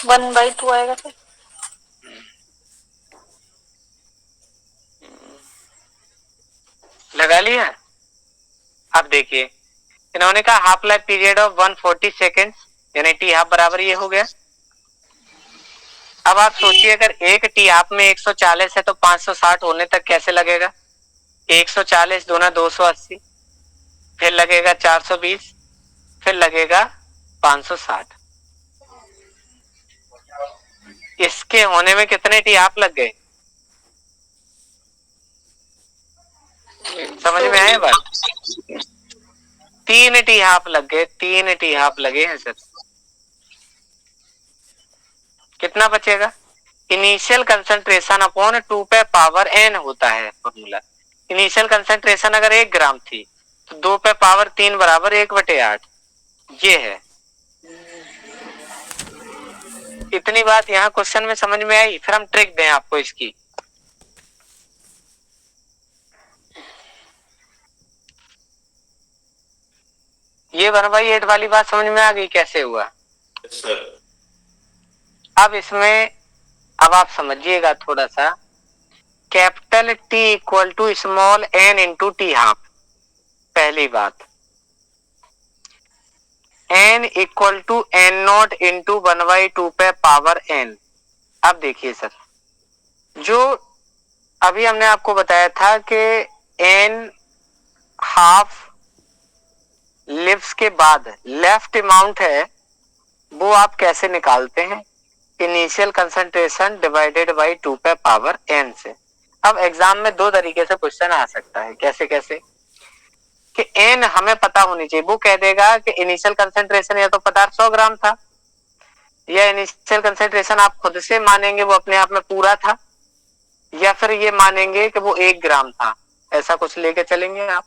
वन बाई टू आएगा फिर। लगा लिया। अब देखिए, इन्होंने कहा half life period of 140 second, यानी टी हाफ बराबर ये हो गया। अब आप सोचिए, अगर एक टी हाफ में 140 है तो 560 होने तक कैसे लगेगा? 140 दूना 280, फिर लगेगा 420, फिर लगेगा 560। इसके होने में कितने टी हाफ लग गए? समझ में आया बात? 3 टी हाफ लग गए, 3 टी हाफ लगे हैं सर। कितना बचेगा? इनिशियल कंसंट्रेशन अपॉन 2 पे पावर n होता है फॉर्मूला। इनिशियल कंसंट्रेशन अगर 1 ग्राम थी तो 2 पे पावर 3 बराबर 1/8, ये है। इतनी बात यहाँ क्वेश्चन में समझ में आई। फिर हम ट्रिक दें आपको इसकी। ये 1/8 वाली बात समझ में आ गई कैसे हुआ? अब इसमें, अब आप समझिएगा थोड़ा सा, capital T equal to small n into t half. पहली बात, N equal to N naught into 1/2 पे पावर एन। अब देखिए सर, जो अभी हमने आपको बताया था कि एन हाफ लिव्स के बाद लेफ्ट अमाउंट है, वो आप कैसे निकालते हैं? इनिशियल कंसंट्रेशन डिवाइडेड बाय 2 पे पावर एन से। अब एग्जाम में दो तरीके से क्वेश्चन आ सकता है। कैसे कैसे कि एन हमें पता होनी चाहिए। वो कह देगा कि इनिशियल कंसंट्रेशन या तो पदार्थ 100 ग्राम था, या इनिशियल कंसंट्रेशन आप खुद से मानेंगे वो अपने आप में पूरा था, या फिर ये मानेंगे कि वो 1 ग्राम था। ऐसा कुछ लेके चलेंगे आप।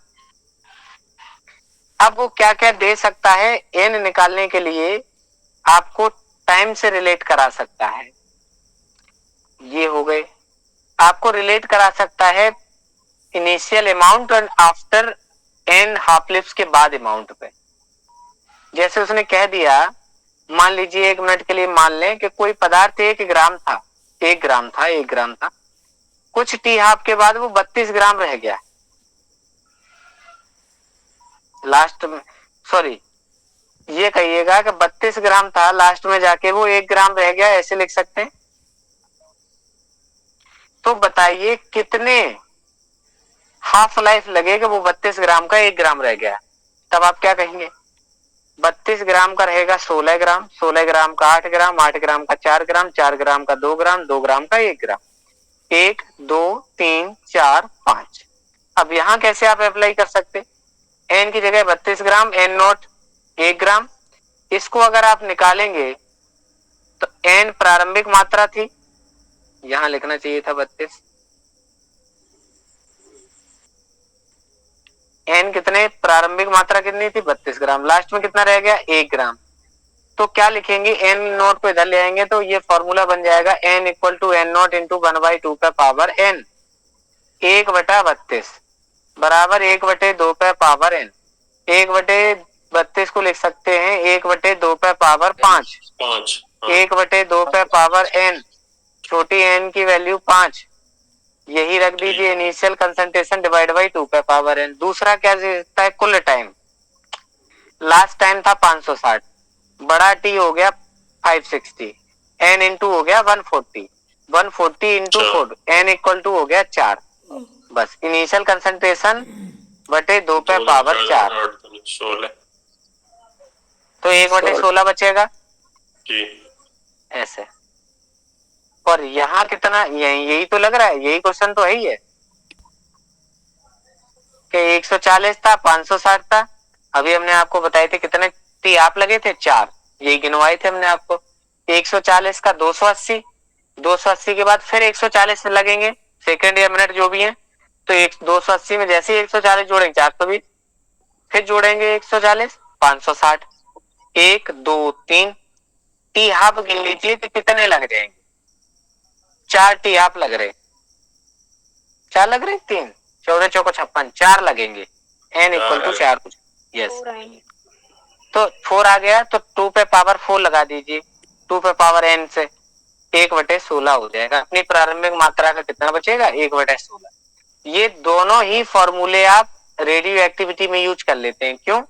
अब वो क्या क्या दे सकता है एन निकालने के लिए, आपको टाइम से रिलेट करा सकता है। ये हो गए, आपको रिलेट करा सकता है इनिशियल अमाउंट और आफ्टर एन हाफ लिव्स के बाद अमाउंट पे। जैसे उसने कह दिया, मान लीजिए 1 मिनट के लिए मान लें कि कोई पदार्थ 1 ग्राम था, 1 ग्राम था, 1 ग्राम था, कुछ टी हाफ के बाद वो 32 ग्राम रह गया लास्ट में। सॉरी, ये कहिएगा कि 32 ग्राम था, लास्ट में जाके वो 1 ग्राम रह गया, ऐसे लिख सकते हैं। तो बताइए कितने हाफ लाइफ लगेगा वो 32 ग्राम का 1 ग्राम रह गया। तब आप क्या कहेंगे? 32 ग्राम का रहेगा 16 ग्राम, 16 ग्राम का 8 ग्राम, 8 ग्राम का 4 ग्राम, 4 ग्राम का 2 ग्राम, 2 ग्राम का 1 ग्राम। 1 2 3 4 5। अब यहां कैसे आप अप्लाई कर सकते? एन की जगह 32 ग्राम, एन नॉट 1 ग्राम। इसको अगर आप निकालेंगे तो एन प्रारंभिक मात्रा थी, यहां लिखना चाहिए था 32। एन कितने, प्रारंभिक मात्रा कितनी थी? 32 ग्राम। लास्ट में कितना रह गया? 1 ग्राम। तो क्या लिखेंगे? एन नॉट को इधर ले आएंगे तो ये फॉर्मूला बन जाएगा N equal to N naught into 1/2 पे पावर एन। 1/32 बराबर 1/2 पे पावर एन। 1/32 को लिख सकते हैं 1/2 पे पावर 5। 1/2 पे पावर एन, छोटी एन की वैल्यू 5, यही रख दीजिए। इनिशियल कंसंट्रेशन डिवाइड बाई 2 पे पावर एन। दूसरा क्या देता है? कुल टाइम। लास्ट टाइम था 560, बड़ा टी हो गया 560, एन इंटू हो गया 140, 140 इंटू 4, एन इक्वल टू हो गया 4। बस इनिशियल कंसंट्रेशन बटे 2 पे पावर 4, 16। तो 1/16 बचेगा ऐसे। और यहाँ कितना, यही तो लग रहा है, यही क्वेश्चन तो है ही है कि 140 था, 560 था। अभी हमने आपको बताए थे कितने टी आप लगे थे? 4, यही गिनवाए थे हमने आपको। 140 का 280, 280 के बाद फिर 140 लगेंगे, सेकंड या मिनट जो भी है। तो 280 में जैसे ही 140 जोड़ेंगे 420, फिर जोड़ेंगे 140, 560, 1 2 3 टी हाफ गिन लीजिए कि कितने लग जाएंगे? 4 टी हाफ लग रहे, 4 लग रहे, 3 14 चौको 56, 4 लगेंगे। एन इक्वल टू 4 कुछ, यस। तो 4 आ गया तो 2 पे पावर 4 लगा दीजिए, 2 पे पावर एन से 1/16 हो जाएगा। अपनी प्रारंभिक मात्रा का कितना बचेगा? 1/16। ये दोनों ही फॉर्मूले आप रेडियो एक्टिविटी में यूज कर लेते हैं। क्यों?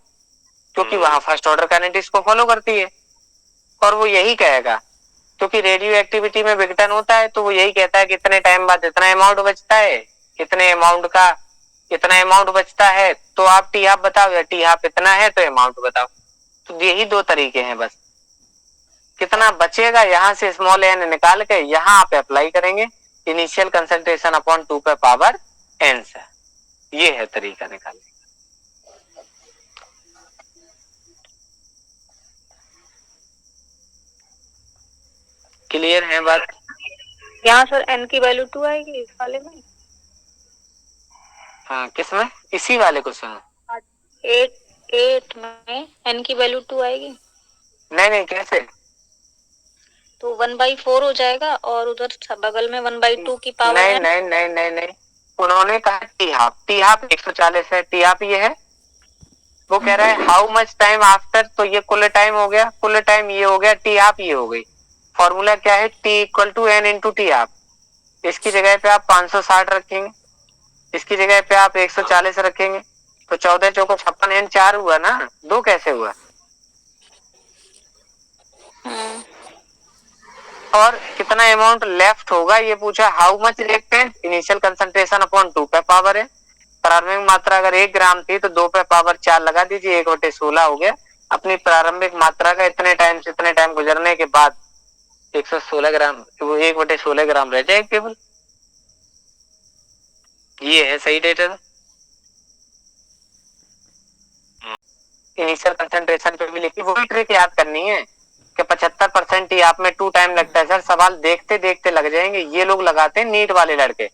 क्योंकि वहां फर्स्ट ऑर्डर काइनेटिक्स को फॉलो करती है, और वो यही कहेगा। क्योंकि रेडियो एक्टिविटी में विघटन होता है तो वो यही कहता है कितने टाइम बाद इतना अमाउंट बचता है, कितने अमाउंट का इतना अमाउंट बचता है। तो आप टी हाफ बताओ, या टी हाफ इतना है तो अमाउंट बताओ। तो यही दो तरीके हैं बस। कितना बचेगा यहां से स्मॉल एन निकाल के यहां आप अप्लाई करेंगे इनिशियल कंसंट्रेशन अपॉन 2 पे पावर एन से। ये है तरीका निकालने का। क्लियर है बात? यहाँ सर एन की वैल्यू 2 आएगी इस वाले में। हाँ, किसमें? इसी वाले क्वेश्चन में 8 में एन की वैल्यू 2 आएगी। नहीं, कैसे? तो 1/4 हो जाएगा और उधर बगल में 1/2 की पावर नहीं एन। नहीं नहीं नहीं नहीं, उन्होंने कहा टी हाफ 140 है, टी हाफ ये है। वो कह रहा है हाउ मच टाइम आफ्टर, तो ये कुल टाइम हो गया, कुल टाइम ये हो गया, टी हाफ ये हो गई। फॉर्मूला क्या है? T equal to n into t half. इसकी जगह पे आप 560 रखेंगे, इसकी जगह पे आप 140 रखेंगे, तो 14 चौको 56 एन 4 हुआ ना, 2 कैसे हुआ? और कितना अमाउंट लेफ्ट होगा ये पूछा, how much reactant initial concentration upon 2 पे पावर है। प्रारंभिक मात्रा अगर 1 ग्राम थी तो 2 पे पावर 4 लगा दीजिए, 1/16 हो गया। अपनी प्रारंभिक मात्रा का इतने टाइम गुजरने के बाद 116 ग्राम, वो 1/16 ग्राम रह जाए केवल। ये है सही डेटा। इनिशियल कंसंट्रेशन पे भी लिखी, वो भी ट्रिक याद करनी है कि 75% ही आप में 2 टाइम लगता है सर। सवाल देखते देखते लग जाएंगे, ये लोग लगाते हैं नीट वाले लड़के।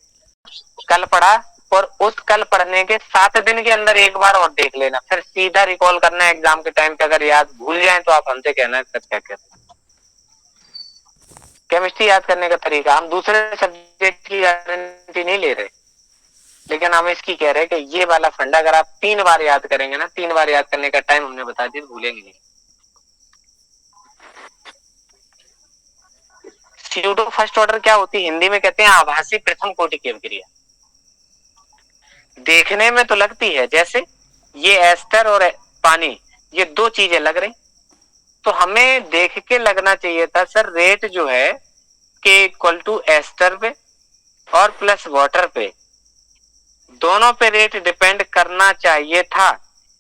कल पढ़ा और उस कल पढ़ने के 7 दिन के अंदर एक बार और देख लेना, फिर सीधा रिकॉल करना है एग्जाम के टाइम पे। अगर याद भूल जाए तो आप हमसे कहना सर क्या कहते हैं। केमिस्ट्री याद करने का तरीका, हम दूसरे सब्जेक्ट की गारंटी नहीं ले रहे, लेकिन हम इसकी कह रहे हैं कि ये वाला फंडा अगर आप 3 बार याद करेंगे ना, 3 बार याद करने का टाइम हमने बता दिया, भूलेंगे नहीं। स्यूडो फर्स्ट ऑर्डर क्या होती है? हिंदी में कहते हैं आभासी प्रथम कोटि की अभिक्रिया। देखने में तो लगती है जैसे ये एस्टर और पानी, ये 2 चीजें लग रही, तो हमें देख के लगना चाहिए था सर रेट जो है के इक्वल टू एस्टर पे और प्लस वाटर पे, दोनों पे रेट डिपेंड करना चाहिए था।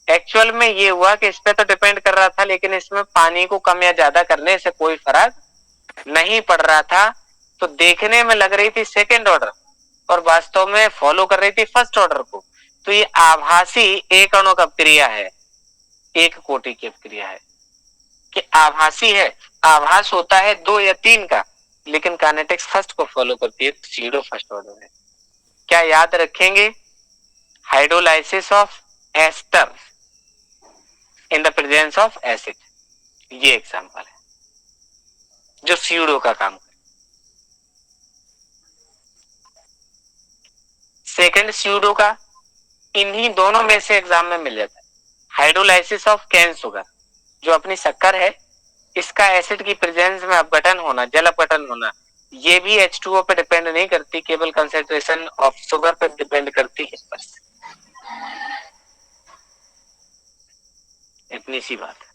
एक्चुअल में ये हुआ कि इस पे तो डिपेंड कर रहा था, लेकिन इसमें पानी को कम या ज्यादा करने से कोई फर्क नहीं पड़ रहा था। तो देखने में लग रही थी सेकेंड ऑर्डर और वास्तव में फॉलो कर रही थी फर्स्ट ऑर्डर को। तो ये आभासी एक अणुक अपक्रिया है, एक कोटि की अपक्रिया है कि आभासी है। आभास होता है 2 या 3 का, लेकिन काइनेटिक्स फर्स्ट को फॉलो करती है, सीडो फर्स्ट ऑर्डर है। क्या याद रखेंगे? Hydrolysis of ester in the presence of acid, ये एग्जांपल है जो सीडो का काम करे। सेकंड सीडो का इन्हीं दोनों में से एग्जाम में मिल जाता है। हाइड्रोलाइसिस ऑफ कैन शुगर, जो अपनी शक्कर है, इसका एसिड की प्रेजेंस में अपघटन होना, जल अपघटन होना, ये भी H2O पे डिपेंड नहीं करती, केवल कंसेंट्रेशन ऑफ शुगर पे डिपेंड करती है। बस इतनी सी बात है।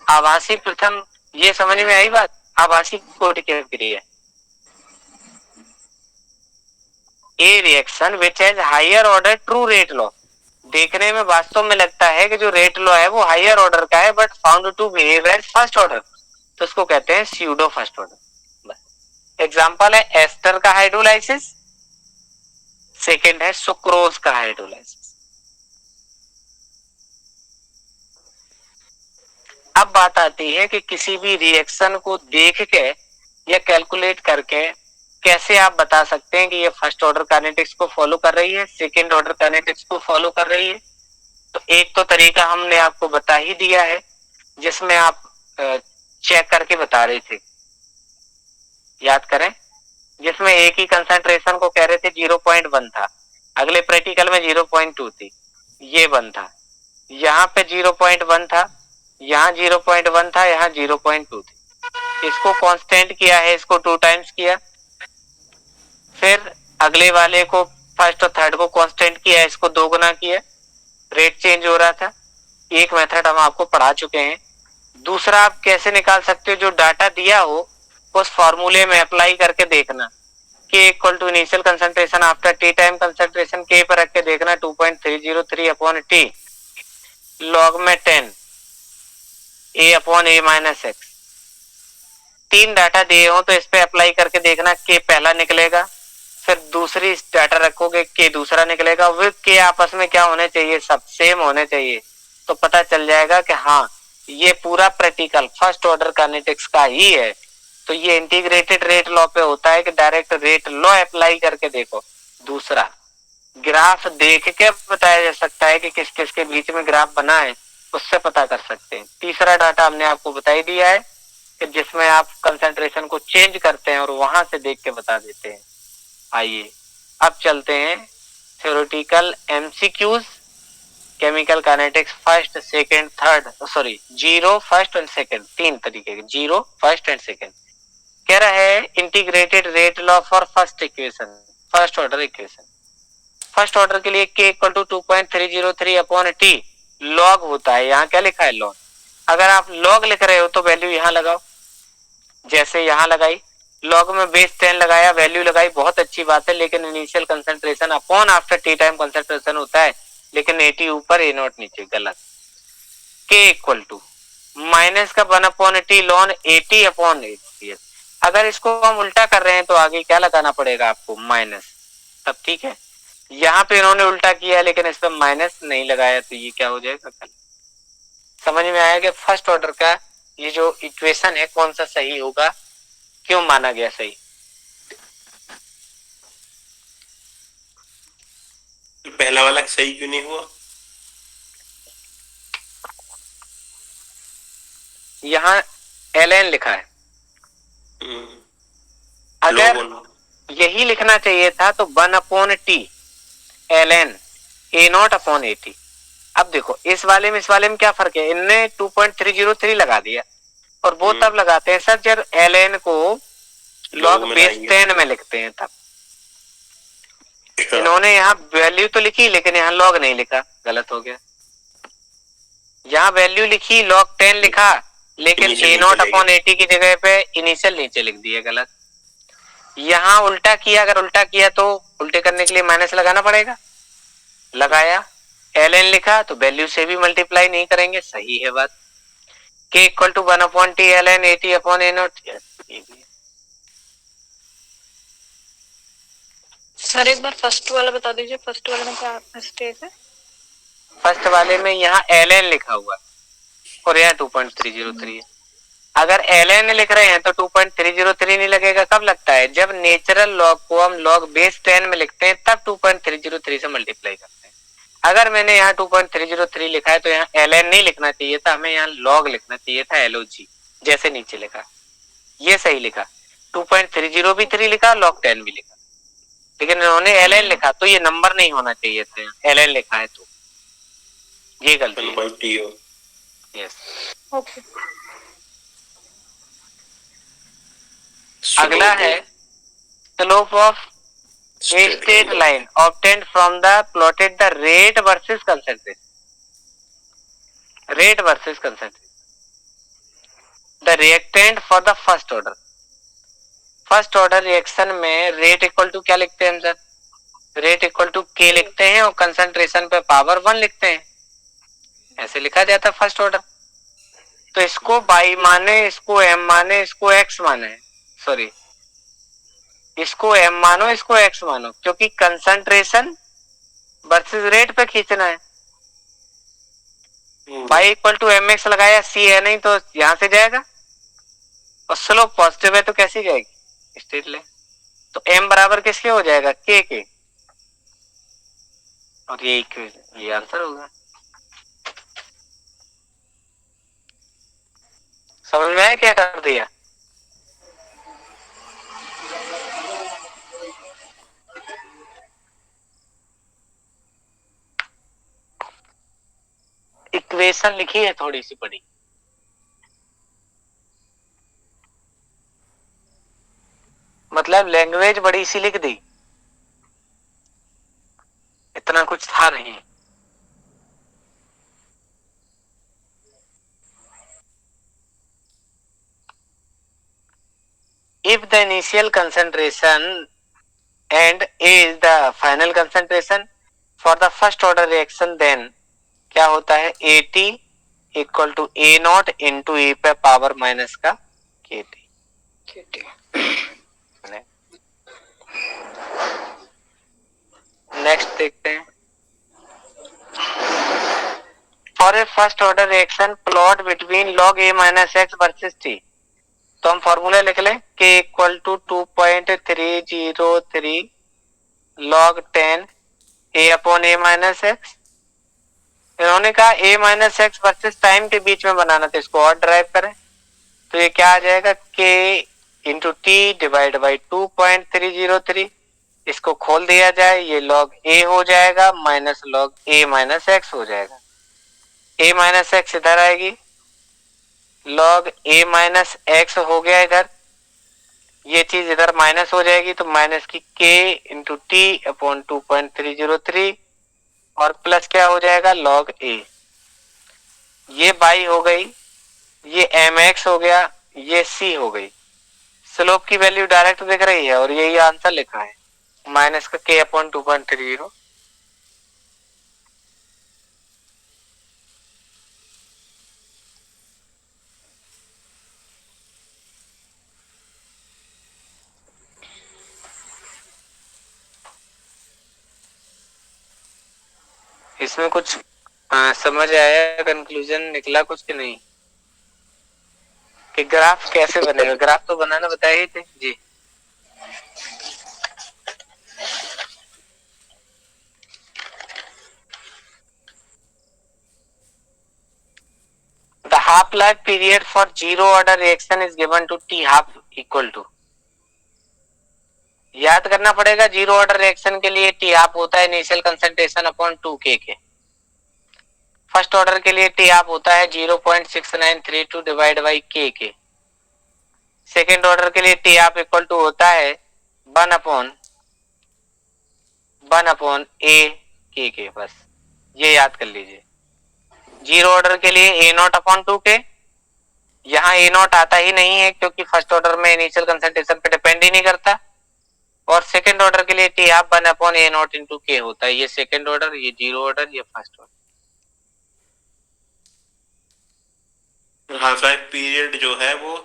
आभासी प्रथम, ये समझ में आई बात? आभासी कोटि की अभिक्रिया, a reaction which has higher order true rate law. देखने में वास्तव में लगता है कि जो रेट लॉ है वो हायर ऑर्डर का है, but found to behave as first order, तो उसको कहते हैं स्यूडो फर्स्ट ऑर्डर। एग्जांपल है एस्टर का हाइड्रोलाइसिस, सेकेंड है सुक्रोज का हाइड्रोलाइसिस। अब बात आती है कि किसी भी रिएक्शन को देख के या कैलकुलेट करके कैसे आप बता सकते हैं कि ये फर्स्ट ऑर्डर काइनेटिक्स को फॉलो कर रही है, सेकेंड ऑर्डर काइनेटिक्स को फॉलो कर रही है। तो एक तो तरीका हमने आपको बता ही दिया है, जिसमें आप चेक करके बता रहे थे, याद करें, जिसमें एक ही कंसंट्रेशन को कह रहे थे 0.1 था, अगले प्रैक्टिकल में 0.2 थी, ये 1 था, यहाँ पे 0.1 था, यहाँ 0.1 था, यहाँ 0.2 थी। इसको कांस्टेंट किया है, इसको 2 टाइम्स किया, फिर अगले वाले को फर्स्ट और थर्ड को कांस्टेंट किया, इसको 2 गुना किया, रेट चेंज हो रहा था। एक मेथड हम आपको पढ़ा चुके हैं। दूसरा आप कैसे निकाल सकते हो, जो डाटा दिया हो उस फॉर्मूले में अप्लाई करके देखना, k equal to initial concentration after T time concentration के पर रख के देखना 2.303 अपॉन टी लॉग में 10 ए अपॉन ए माइनस एक्स। 3 डाटा दिए हो तो इस पे अप्लाई करके देखना, के पहला निकलेगा, फिर दूसरी डाटा रखोगे के दूसरा निकलेगा, वे के आपस में क्या होने चाहिए, सब सेम होने चाहिए, तो पता चल जाएगा कि हाँ ये पूरा प्रैक्टिकल फर्स्ट ऑर्डर काइनेटिक्स का ही है। तो ये इंटीग्रेटेड रेट लॉ पे होता है कि डायरेक्ट रेट लॉ अप्लाई करके देखो। दूसरा ग्राफ देख के बताया जा सकता है कि किस किस के बीच में ग्राफ बना है, उससे पता कर सकते हैं। तीसरा डाटा हमने आपको बता ही दिया है कि जिसमें आप कंसंट्रेशन को चेंज करते हैं और वहां से देख के बता देते हैं। आइए अब चलते हैं theoretical MCQs chemical kinetics first second third sorry zero first and second, तीन तरीके के, जीरो फर्स्ट एंड सेकंड। कह रहा है integrated rate law for first equation, first order equation. First order के लिए k equal to 2.303 upon t log होता है। यहाँ क्या लिखा है लॉग। अगर आप लॉग लिख रहे हो तो वैल्यू यहाँ लगाओ, जैसे यहाँ लगाई लॉग में बेस 10 लगाया, वैल्यू लगाई, बहुत अच्छी बात है। लेकिन initial concentration upon after T time concentration होता है, लेकिन 80 ऊपर ए नॉट नीचे, गलत। k इक्वल टू माइनस का 1 अपॉन टी लॉन 80 अपॉन 80। अगर इसको हम उल्टा कर रहे हैं तो आगे क्या लगाना पड़ेगा आपको, माइनस, तब ठीक है। यहाँ पे इन्होंने उल्टा किया है लेकिन इस पर माइनस नहीं लगाया, तो ये क्या हो जाएगा, गलत। समझ में आया कि फर्स्ट ऑर्डर का ये जो इक्वेशन है कौन सा सही होगा, क्यों माना गया सही। पहला वाला सही क्यों नहीं हुआ? यहाँ ln लिखा है, अगर यही लिखना चाहिए था तो 1 upon t ln A not upon 80। अब देखो इस वाले में क्या फर्क है, इनने 2.303 लगा दिया और वो तब लगाते हैं सर जब ln को लॉग बेस 10 में लिखते हैं तब। इन्होंने यहाँ वैल्यू तो लिखी लेकिन यहाँ लॉग नहीं लिखा, गलत हो गया। यहाँ वैल्यू लिखी लॉग 10 लिखा लेकिन ए नॉट अपॉन 80 की जगह पे इनिशियल नीचे लिख दिया, गलत। यहाँ उल्टा किया, अगर उल्टा किया तो उल्टे करने के लिए माइनस लगाना पड़ेगा, लगाया, ln लिखा तो वैल्यू से भी मल्टीप्लाई नहीं करेंगे, सही है बात। k equal to 1 upon t ln 80 upon a naught. Sir एक बार फर्स्ट वाला बता दीजिए, फर्स्ट वाले में क्या मिस्टेक है? फर्स्ट वाले में यहाँ ln लिखा हुआ और यहाँ 2.303 है। अगर ln लिख रहे हैं तो 2.303 नहीं लगेगा, कब लगता है, जब नेचुरल लॉग को हम लॉग बेस 10 में लिखते हैं तब 2.303 से मल्टीप्लाई करते हैं। अगर मैंने यहाँ 2.303 लिखा है तो यहाँ ln नहीं लिखना चाहिए था, हमें यहाँ लॉग लिखना चाहिए था, log, जैसे नीचे लिखा, ये सही लिखा। 2.303 भी 3 लिखा, log 10 भी लिखा, लेकिन इन्होंने ln लिखा तो ये नंबर नहीं होना चाहिए था, ln लिखा है तो ये गलती है। Yes, okay. अगला है slope of a straight line obtained from the plotted the rate versus concentration, rate versus concentration, the reactant for the first order. First order reaction में रेट इक्वल टू क्या लिखते हैं हम सर, रेट इक्वल टू के लिखते हैं और कंसंट्रेशन पे पावर 1 लिखते हैं, ऐसे लिखा जाता है फर्स्ट ऑर्डर। तो इसको बाई माने, इसको एम माने, इसको एक्स माने, सॉरी इसको एम मानो, इसको एक्स मानो, क्योंकि कंसंट्रेशन वर्सेस रेट पे खींचना है। Y equal to m x लगाया, सी है नहीं तो यहां से जाएगा और स्लोप पॉजिटिव है तो कैसी जाएगी, स्ट्रेट लाइन। तो एम बराबर किसके हो जाएगा, के, और ये आंसर होगा। समझ में आया क्या कर दिया। इक्वेशन लिखी है थोड़ी सी बड़ी, मतलब लैंग्वेज बड़ी सी लिख दी, इतना कुछ था नहीं। If the initial concentration and A is the final concentration for the first order reaction, then क्या होता है, AT equal to A naught into a पे पावर माइनस का KT। नेक्स्ट देखते हैं, for a first order reaction plot between log A minus x versus T। तो हम फॉर्मूला लिख लें, k equal to 2.303 log 10 a upon a minus x. इन्होंने कहा a minus x versus time के बीच में बनाना था, इसको और ड्राइव करें तो ये क्या आ जाएगा, k into T divide by 2.303 इसको खोल दिया जाए, ये log a हो जाएगा minus log a minus x हो जाएगा। a माइनस x इधर आएगी, log a माइनस x हो गया इधर, ये चीज इधर माइनस हो जाएगी तो माइनस की k इंटू टी अपॉन 2.303 और प्लस क्या हो जाएगा log a। ये बाई हो गई, ये mx हो गया, ये c हो गई। स्लोप की वैल्यू डायरेक्ट दिख रही है और यही आंसर लिखा है, माइनस का k अपॉन 2.30। इसमें कुछ समझ आया, कंक्लूजन निकला कुछ कि नहीं, कि ग्राफ कैसे बनेगा? ग्राफ तो बनाना बताए ही थे जी। The half life period for zero order reaction is given to t half equal to, याद करना पड़ेगा जीरो ऑर्डर रिएक्शन के लिए टी हाफ होता है इनिशियल कंसंट्रेशन अपॉन 2k के। फर्स्ट ऑर्डर के लिए टी हाफ होता है 0.6932 डिवाइड बाई k के। सेकेंड ऑर्डर के लिए टी हाफ इक्वल टू होता है 1 अपॉन a k के। बस ये याद कर लीजिए। जीरो ऑर्डर के लिए a नॉट अपॉन 2k, यहाँ a नॉट आता ही नहीं है क्योंकि फर्स्ट ऑर्डर में इनिशियल कंसंट्रेशन पे डिपेंड ही नहीं करता। और सेकंड ऑर्डर के लिए T half 1 upon a not into k होता है। ये सेकंड ऑर्डर, ये जीरो ऑर्डर, ये first order. Half life period जो है वो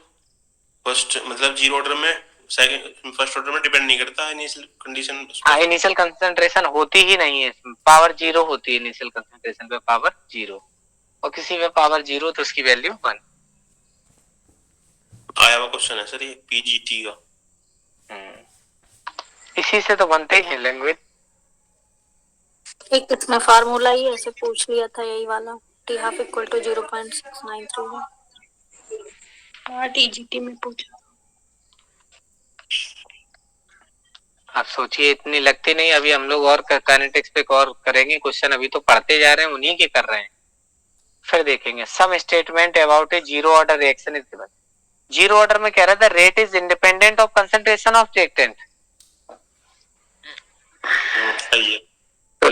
फर्स्ट मतलब जीरो ऑर्डर में, सेकंड फर्स्ट ऑर्डर में डिपेंड नहीं करता इनिशियल कंडीशन। हाँ, इनिशियल कंसंट्रेशन होती ही नहीं है, पावर जीरो होती है इनिशियल कंसंट्रेशन पे, पावर जीरो, और किसी पे पावर जीरो तो उसकी वैल्यू 1। आया हुआ क्वेश्चन है सर ये पीजीटी का। इसी से तो बनते ही है लैंग्वेज। एक इसमें फार्मूला ही ऐसे पूछ लिया था यही वाला, टी हाफ इक्वल टू 0.693। हाँ, टीजीटी में पूछा। आप सोचिए, इतनी लगती नहीं। अभी हम लोग और काइनेटिक्स पे और करेंगे क्वेश्चन, अभी तो पढ़ते जा रहे हैं, उन्हीं के कर रहे हैं। फिर देखेंगे some statement about a zero order reaction is given. Zero order में कह रहा था rate is independent of concentration of reactant. सही है।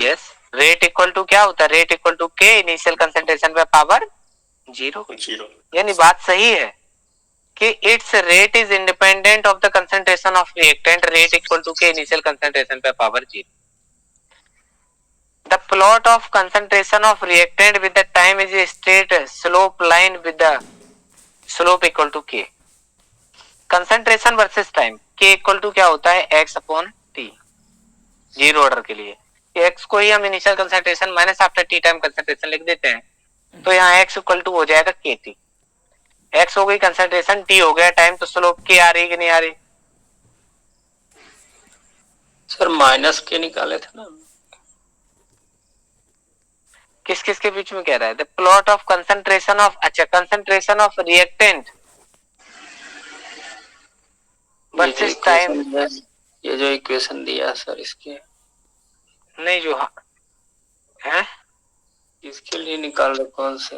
यस, रेट इक्वल टू क्या होता है? Rate equal to k initial concentration पे पावर जीरो। यानी बात सही है कि it's rate is independent of the concentration of reactant, rate equal to k initial concentration पे power zero. The plot of concentration of reactant with the time is a straight slope line with the slope equal to k. Concentration versus time, k equal to क्या होता है? x upon t। Zero order के लिए x को ही हम initial concentration minus after T time concentration लिख देते हैं, तो यहाँ x इक्वल टू हो जाएगा kt। x हो गई कंसंट्रेशन, t हो गया टाइम, तो स्लोप k आ रही कि नहीं आ रही? सर माइनस के निकाले थे ना। किस किस के बीच में कह रहा है? The plot of concentration of, अच्छा concentration of reactant versus time. ये जो इक्वेशन दिया सर इसके नहीं, जो है इसके लिए निकाल रहे कौन से?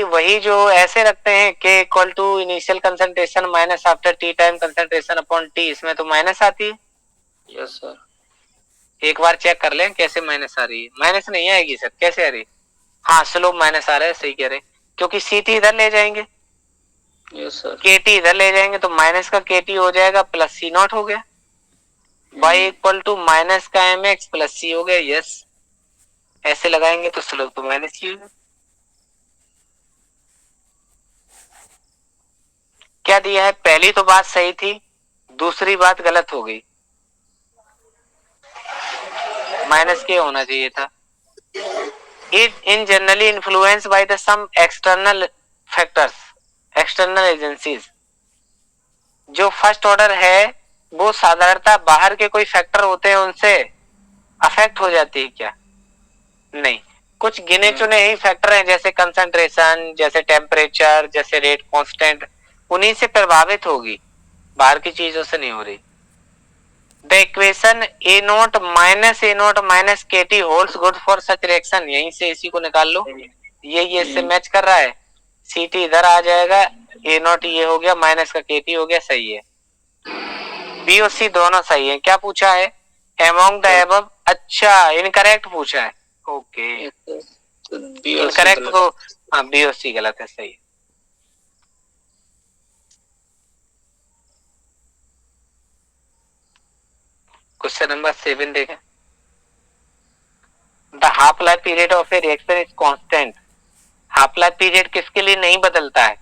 वही जो ऐसे रखते हैं k equal to initial concentration minus after T time concentration upon t, इसमें तो माइनस आती है। Yes sir. एक बार चेक कर लें कैसे माइनस आ रही है। माइनस नहीं आएगी सर, कैसे आ रही? हाँ, स्लोप माइनस आ रहा है, सही कह रहे, क्योंकि सी टी इधर ले जाएंगे, यस सर। के टी इधर ले जाएंगे तो माइनस का के टी हो जाएगा प्लस सी नॉट हो गया। वाई इक्वल टू माइनस का एम एक्स प्लस सी हो गया। यस, ऐसे लगाएंगे तो स्लोप तो माइनस ही होगा। क्या दिया है? पहली तो बात सही थी, दूसरी बात गलत हो गई, माइनस के होना चाहिए था। It in generally influence by the some external factors, external agencies. जो फर्स्ट ऑर्डर है वो साधारणतः बाहर के कोई फैक्टर होते हैं उनसे अफेक्ट हो जाती है क्या? नहीं, कुछ गिने चुने ही फैक्टर हैं, जैसे कंसंट्रेशन, जैसे टेम्परेचर, जैसे रेट कांस्टेंट, उन्हीं से प्रभावित होगी, बाहर की चीजों से नहीं हो रही। The equation a naught minus k t holds good for such reaction, यहीं से इसी को निकाल लो, ये इससे मैच कर रहा है, सी टी इधर आ जाएगा, ए नोट ये हो गया, माइनस का के टी हो गया, सही है। बी और सी दोनों सही है। क्या पूछा है? अमोंग द एबव, अच्छा इनकरेक्ट पूछा है, ओके तो बी और सी इनकरेक्ट गलत। तो हाँ बी और सी गलत है, सही है। क्वेश्चन नंबर 7 देखें। The half life period of A reaction is constant, half life period किसके लिए नहीं बदलता है?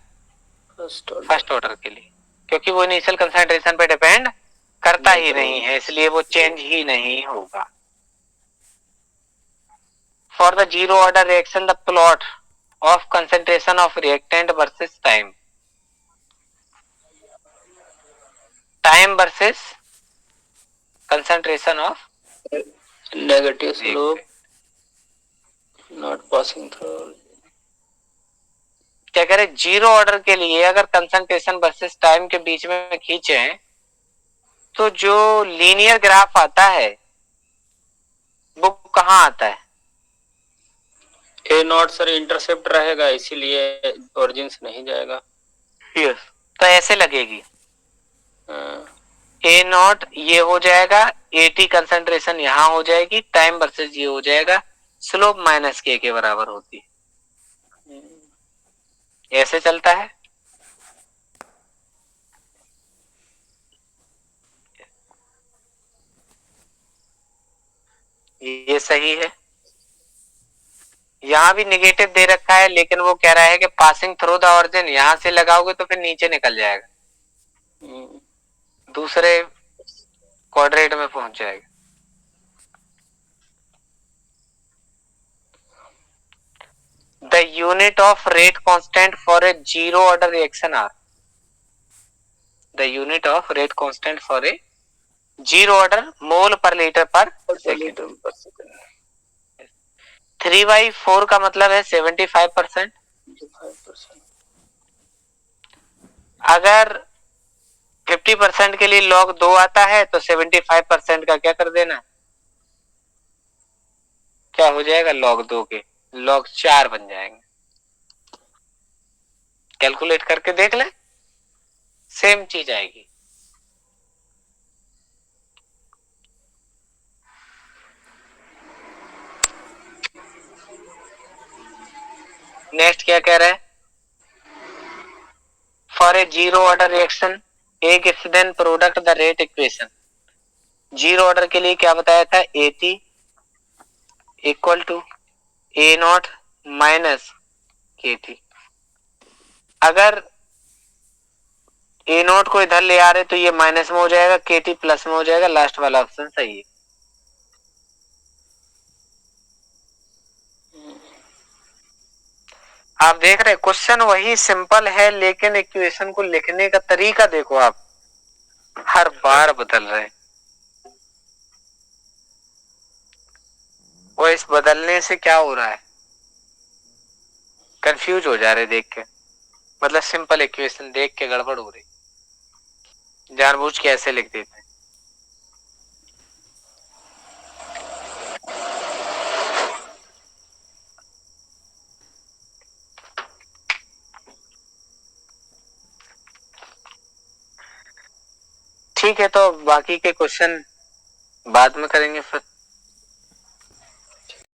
फर्स्ट ऑर्डर के लिए, क्योंकि वो इनिशियल कंसंट्रेशन पे डिपेंड करता ही नहीं है, इसलिए वो चेंज ही नहीं होगा। For the zero order reaction the plot of concentration of reactant versus time, time versus concentration of negative slope not passing through. क्या कह रहे? जीरो ऑर्डर के लिए अगर कंसंट्रेशन वर्सेस टाइम के बीच में खींचे तो जो लीनियर ग्राफ आता है वो कहाँ आता है? ए नॉट सर इंटरसेप्ट रहेगा, इसीलिए ओरिजिन से नहीं जाएगा। यस, तो ऐसे लगेगी, हाँ, ए नॉट ये हो जाएगा, एटी कंसंट्रेशन यहाँ हो जाएगी, टाइम वर्सेस ये हो जाएगा, स्लोप माइनस के बराबर होती है, ऐसे चलता है। ये सही है। यहाँ भी निगेटिव दे रखा है, लेकिन वो कह रहा है कि पासिंग थ्रू द ऑरिजिन, यहां से लगाओगे तो फिर नीचे निकल जाएगा, दूसरे क्वाड्रेट में पहुंच जाएगा। The unit of rate constant for a zero order reaction are, the unit of rate constant for a zero order mole per litre पर सेकेंड। 3/4 का मतलब है 75%। अगर 50% के लिए log 2 आता है तो 75% का क्या कर देना, क्या हो जाएगा? log 2 के log 4 बन जाएंगे। कैलकुलेट करके देख ले, सेम चीज आएगी। नेक्स्ट क्या कह रहा है? For a zero order reaction A gives then product the rate equation, zero order के लिए क्या बताया था? A T equal to A naught minus k t. अगर ए नॉट को इधर ले आ रहे तो ये माइनस में हो जाएगा, के टी प्लस में हो जाएगा, लास्ट वाला ऑप्शन सही है। आप देख रहे क्वेश्चन वही सिंपल है, लेकिन इक्वेशन को लिखने का तरीका देखो, आप हर बार बदल रहे हैं। वो इस बदलने से क्या हो रहा है? कंफ्यूज हो जा रहे देख के, मतलब सिंपल इक्वेशन देख के गड़बड़ हो रही, जानबूझ के ऐसे लिख देते हैं। ठीक है, तो बाकी के क्वेश्चन बाद में करेंगे फिर।